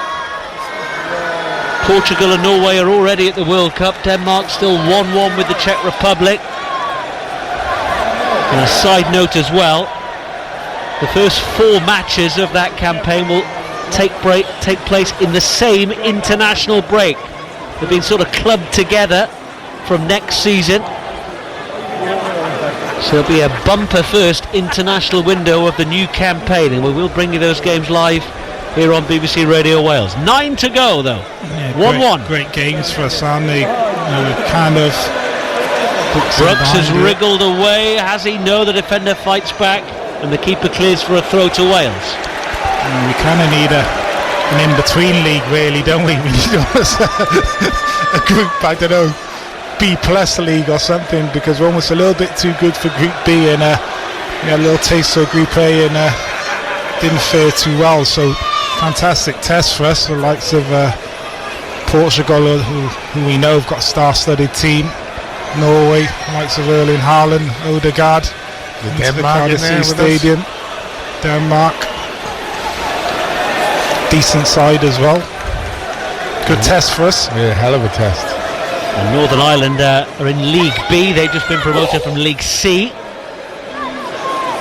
Portugal and Norway are already at the World Cup. Denmark still 1-1 with the Czech Republic. And a side note as well, the first 4 matches of that campaign will take place in the same international break. They've been sort of clubbed together from next season. So it'll be a bumper first international window of the new campaign, and we will bring you those games live here on BBC Radio Wales. 9 to go though. Yeah, 1-1. Great games for us, aren't they? Kind of. Brooks has wriggled away. Has he? No, the defender fights back, and the keeper clears for a throw to Wales. We kind of need an in-between league, really, don't we? We need almost a group, I don't know, B+ league or something, because we're almost a little bit too good for Group B, and a little taste for Group A, and didn't fare too well. So fantastic test for us, the likes of Portugal, who we know have got a star-studded team. Norway, the likes of Erling Haaland, Odegaard, Denmark the Cardiff in there Stadium. Denmark, decent side as well. Good test for us. Yeah, hell of a test. And Northern Ireland are in League B. They've just been promoted from League C.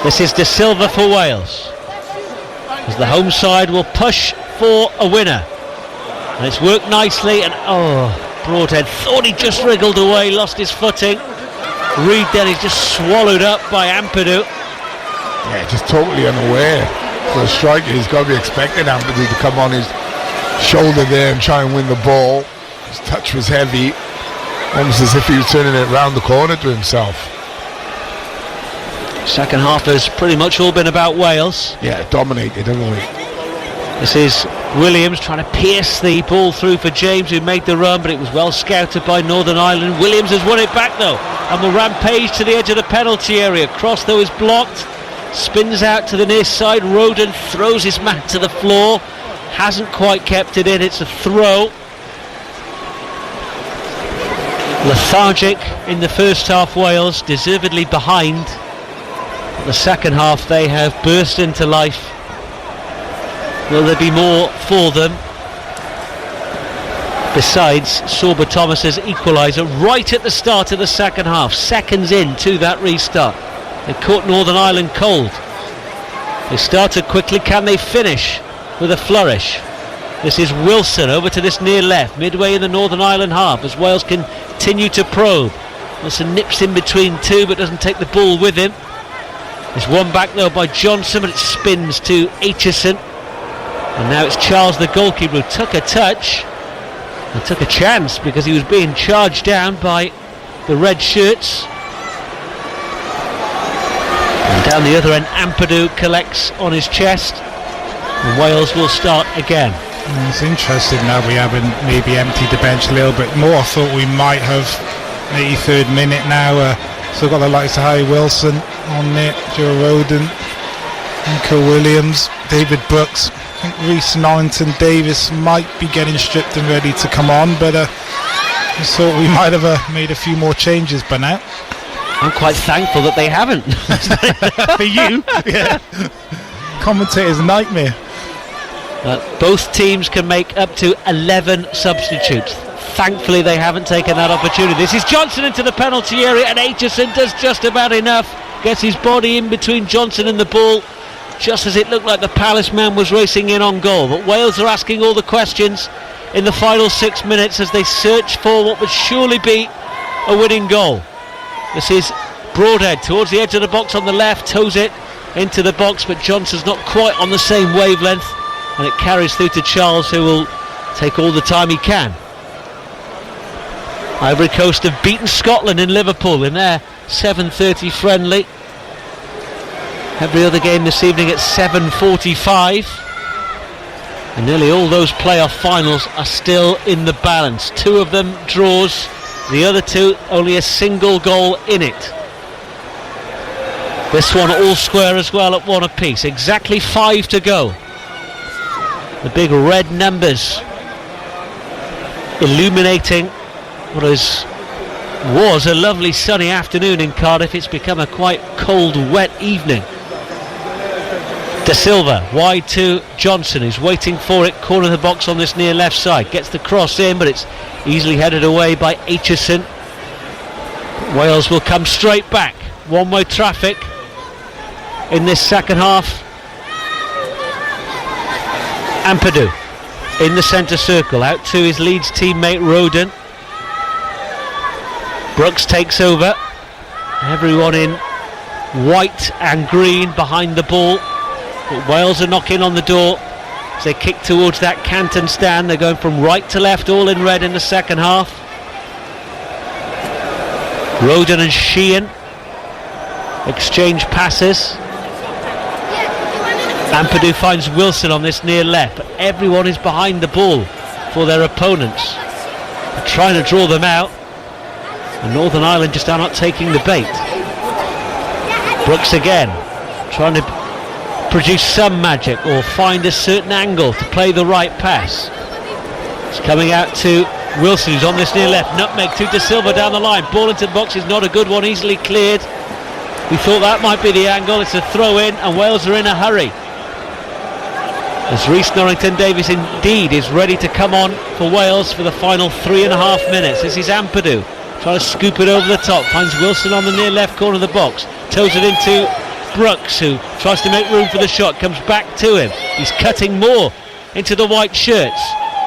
This is De Silva for Wales, as the home side will push for a winner. And it's worked nicely, and Broadhead thought he just wriggled away, lost his footing. Reid then is just swallowed up by Ampadu. Yeah, just totally unaware. For a striker, he's got to be expecting Ampadu to come on his shoulder there and try and win the ball. His touch was heavy, almost as if he was turning it round the corner to himself. Second half has pretty much all been about Wales. Yeah, dominated, haven't we? This is Williams trying to pierce the ball through for James, who made the run, but it was well scouted by Northern Ireland. Williams has won it back though, and will rampage to the edge of the penalty area. Cross though is blocked, spins out to the near side. Roden throws his man to the floor, hasn't quite kept it in. It's a throw. Lethargic in the first half, Wales, deservedly behind. The second half they have burst into life. Will there be more for them? Besides Sorba Thomas's equaliser right at the start of the second half, seconds into that restart. They caught Northern Ireland cold. They started quickly. Can they finish with a flourish? This is Wilson over to this near left, midway in the Northern Ireland half, as Wales continue to probe. Wilson nips in between two but doesn't take the ball with him. There's one back though by Johnson, but it spins to Aitchison. And now it's Charles, the goalkeeper, who took a touch and took a chance because he was being charged down by the red shirts. And down the other end, Ampadu collects on his chest, and Wales will start again. It's interesting now we haven't maybe emptied the bench a little bit more. I thought we might have. 83rd minute now. Still got the likes of Harry Wilson on it, Joe Roden, Nico Williams, David Brooks. I think Reece Norrington Davis might be getting stripped and ready to come on, but I thought we might have made a few more changes by now. I'm quite thankful that they haven't. For you? Yeah. Commentator's nightmare. Both teams can make up to 11 substitutes. Thankfully they haven't taken that opportunity. This is Johnson into the penalty area, and Aitchison does just about enough. Gets his body in between Johnson and the ball, just as it looked like the Palace man was racing in on goal. But Wales are asking all the questions in the final 6 minutes as they search for what would surely be a winning goal. This is Broadhead towards the edge of the box on the left, toes it into the box, but Johnson's not quite on the same wavelength, and it carries through to Charles, who will take all the time he can. Ivory Coast have beaten Scotland in Liverpool in their 7:30 friendly. Every other game this evening at 7:45, and nearly all those playoff finals are still in the balance. 2 of them draws, the other 2 only a single goal in it. This one all square as well at 1 apiece. Exactly 5 to go. The big red numbers illuminating what was a lovely sunny afternoon in Cardiff. It's become a quite cold, wet evening. De Silva wide to Johnson, who's waiting for it, corner of the box on this near left side. Gets the cross in, but it's easily headed away by Aitchison. Wales will come straight back. One-way traffic in this second half. Ampadu in the centre circle, out to his Leeds teammate Roden. Brooks takes over. Everyone in white and green behind the ball. But Wales are knocking on the door as they kick towards that Canton stand. They're going from right to left, all in red in the second half. Roden and Sheehan exchange passes. Ampadu finds Wilson on this near left, but everyone is behind the ball for their opponents. They're trying to draw them out, and Northern Ireland just are not taking the bait. Brooks again, trying to produce some magic or find a certain angle to play the right pass. It's coming out to Wilson, who's on this near left. Nutmeg to De Silva down the line. Ball into the box is not a good one, easily cleared. We thought that might be the angle. It's a throw in, and Wales are in a hurry, as Rhys Norrington-Davies indeed is ready to come on for Wales for the final 3.5 minutes. This is Ampadu trying to scoop it over the top, finds Wilson on the near left corner of the box, toes it into Brooks, who tries to make room for the shot, comes back to him. He's cutting more into the white shirts.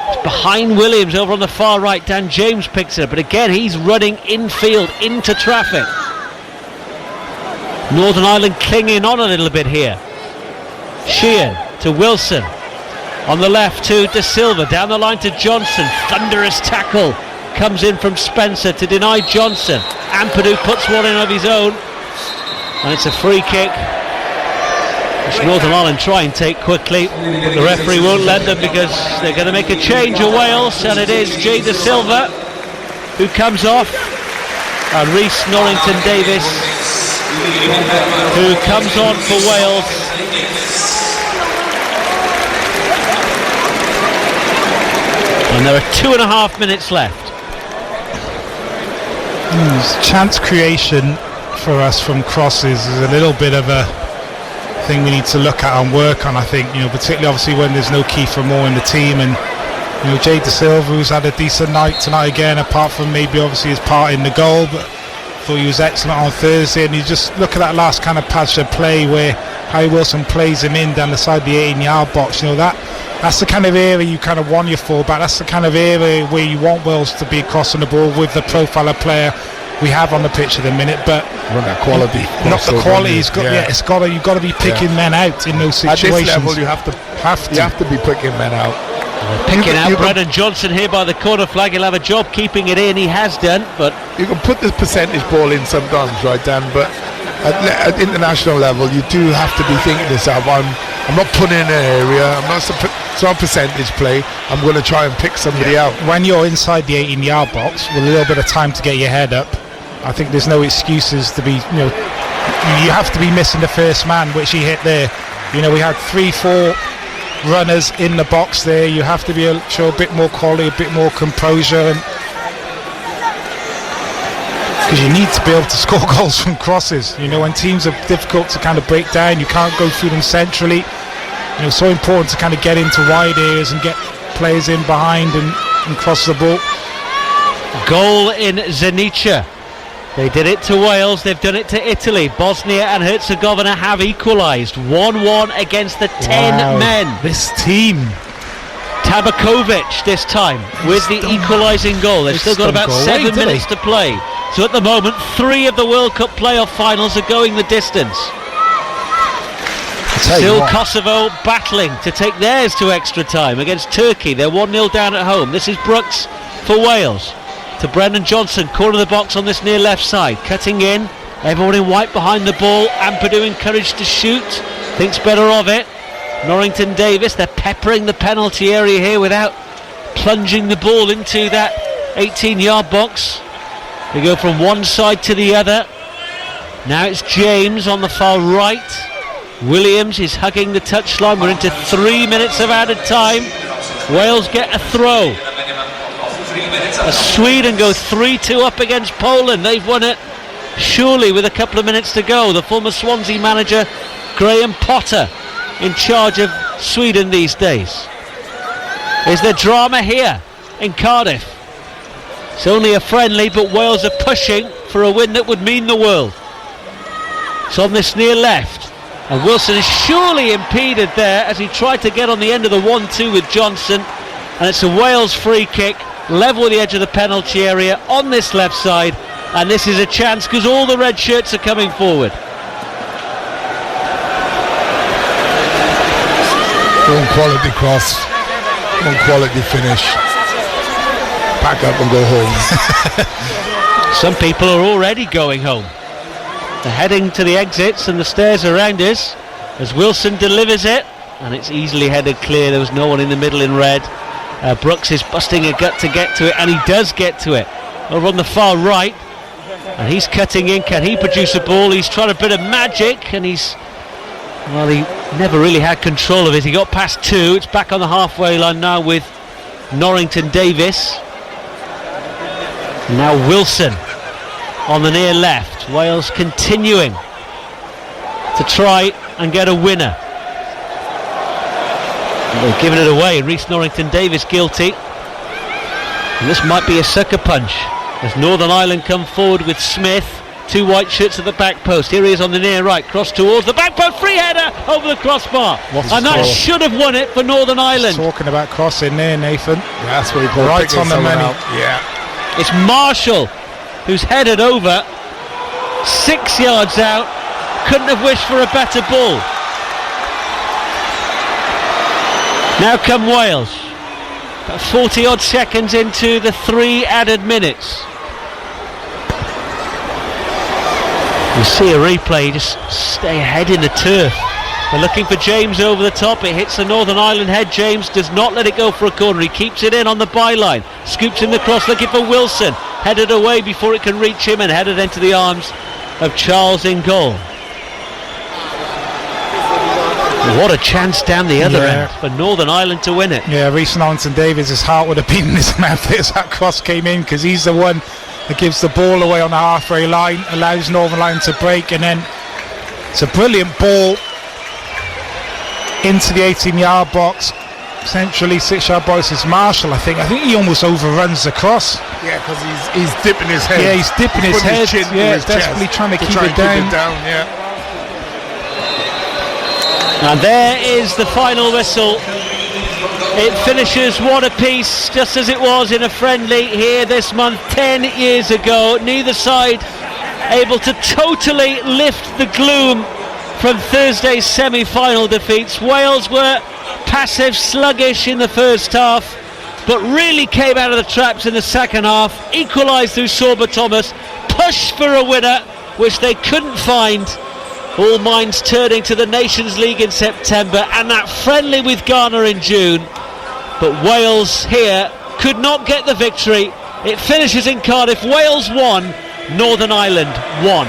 It's behind Williams over on the far right. Dan James picks it up, but again he's running infield into traffic. Northern Ireland clinging on a little bit here. Sheehan to Wilson, on the left to De Silva, down the line to Johnson. Thunderous tackle comes in from Spencer to deny Johnson. Ampadu puts one in of his own, and it's a free kick which Northern Ireland try and take quickly, but the referee won't let them because they're going to make a change of Wales, and it is Jay De Silva who comes off, and Rhys Norrington-Davies who comes on for Wales. And there are 2.5 minutes left. Chance creation for us from crosses is a little bit of a thing we need to look at and work on, I think, particularly obviously when there's no Kiefer Moore in the team, and Jay De Silva, who's had a decent night tonight again, apart from maybe obviously his part in the goal, but I thought he was excellent on Thursday. And you just look at that last kind of patch of play where Harry Wilson plays him in down the side of the 18-yard box. That's the kind of area you kind of want your fullback. That's the kind of area where you want Wales to be crossing the ball with the profile of player we have on the pitch at the minute. But run that quality, not the quality. You've got to be picking men out in those situations. At this level, you have to be picking men out. Picking out Brennan Johnson here by the corner flag. He'll have a job keeping it in. He has done, but you can put the percentage ball in sometimes, right, Dan? But at international level, you do have to be thinking to yourself, I'm not putting in an area. It's not a percentage play. I'm going to try and pick somebody out. When you're inside the 18-yard box with a little bit of time to get your head up, I think there's no excuses to be. You have to be missing the first man, which he hit there. We had 3-4 runners in the box there. You have to show a bit more quality, a bit more composure, because you need to be able to score goals from crosses. When teams are difficult to kind of break down, you can't go through them centrally. So important to kind of get into wide areas and get players in behind and cross the ball. Goal in Zenica. They did it to Wales, they've done it to Italy. Bosnia and Herzegovina have equalised 1-1 against the 10 men. This team. Tabakovic this time with the equalising goal. They've still got about 7 minutes to play. So at the moment, 3 of the World Cup playoff finals are going the distance. Still Kosovo battling to take theirs to extra time against Turkey. They're 1-0 down at home. This is Brooks for Wales. To Brennan Johnson, corner of the box on this near left side. Cutting in. Everyone in white behind the ball. Ampadu encouraged to shoot. Thinks better of it. Norrington-Davies, they're peppering the penalty area here without plunging the ball into that 18-yard box. They go from one side to the other. Now it's James on the far right. Williams is hugging the touchline. We're into 3 minutes of added time. Wales get a throw. As Sweden go 3-2 up against Poland. They've won it surely with a couple of minutes to go. The former Swansea manager Graham Potter in charge of Sweden these days. Is there drama here in Cardiff? It's only a friendly, but Wales are pushing for a win that would mean the world. It's on this near left. And Wilson is surely impeded there as he tried to get on the end of the 1-2 with Johnson. and it's a Wales free kick, level with the edge of the penalty area on this left side, and this is a chance because all the red shirts are coming forward. One quality cross, one quality finish. Pack up and go home. Some people are already going home. They're heading to the exits and the stairs around us as Wilson delivers it, and it's easily headed clear. There was no one in the middle in red. Brooks is busting a gut to get to it, and he does get to it over on the far right, and he's cutting in. Can he produce a ball? He's trying a bit of magic, and he never really had control of it. He got past two. It's back on the halfway line now with Norrington Davis. Now Wilson on the near left. Wales continuing to try and get a winner. They've given it away. Rhys Norrington Davis guilty. And this might be a sucker punch as Northern Ireland come forward with Smith. Two white shirts at the back post. Here he is on the near right, cross towards the back post, free header over the crossbar, and that should have won it for Northern Ireland. Talking about crossing there, Nathan. Yeah, that's what you call right on the money. Yeah, it's Marshall who's headed over 6 yards out. Couldn't have wished for a better ball. Now come Wales, about 40 odd seconds into the 3 added minutes. You see a replay, just stay ahead in the turf. They're looking for James over the top. It hits the Northern Ireland head. James does not let it go for a corner. He keeps it in on the byline. Scoops in the cross, looking for Wilson. Headed away before it can reach him, and headed into the arms of Charles in goal. What a chance down the other end for Northern Ireland to win it. Yeah, Rhys Norrington Davis' heart would have been in his mouth as that cross came in, because he's the one that gives the ball away on the halfway line, allows Northern Ireland to break, and then it's a brilliant ball into the 18-yard box. Essentially 6-yard box is Marshall. I think he almost overruns the cross. Yeah, because he's dipping his head. Yeah, he's dipping his head. Yeah, desperately trying to keep it down. Yeah. And there is the final whistle. It finishes one apiece, just as it was in a friendly here this month 10 years ago. Neither side able to totally lift the gloom from Thursday's semi-final defeats. Wales were passive, sluggish in the first half, but really came out of the traps in the second half, equalised through Sorba Thomas, pushed for a winner, which they couldn't find. All minds turning to the Nations League in September and that friendly with Ghana in June. But Wales here could not get the victory. It finishes in Cardiff. Wales 1, Northern Ireland 1.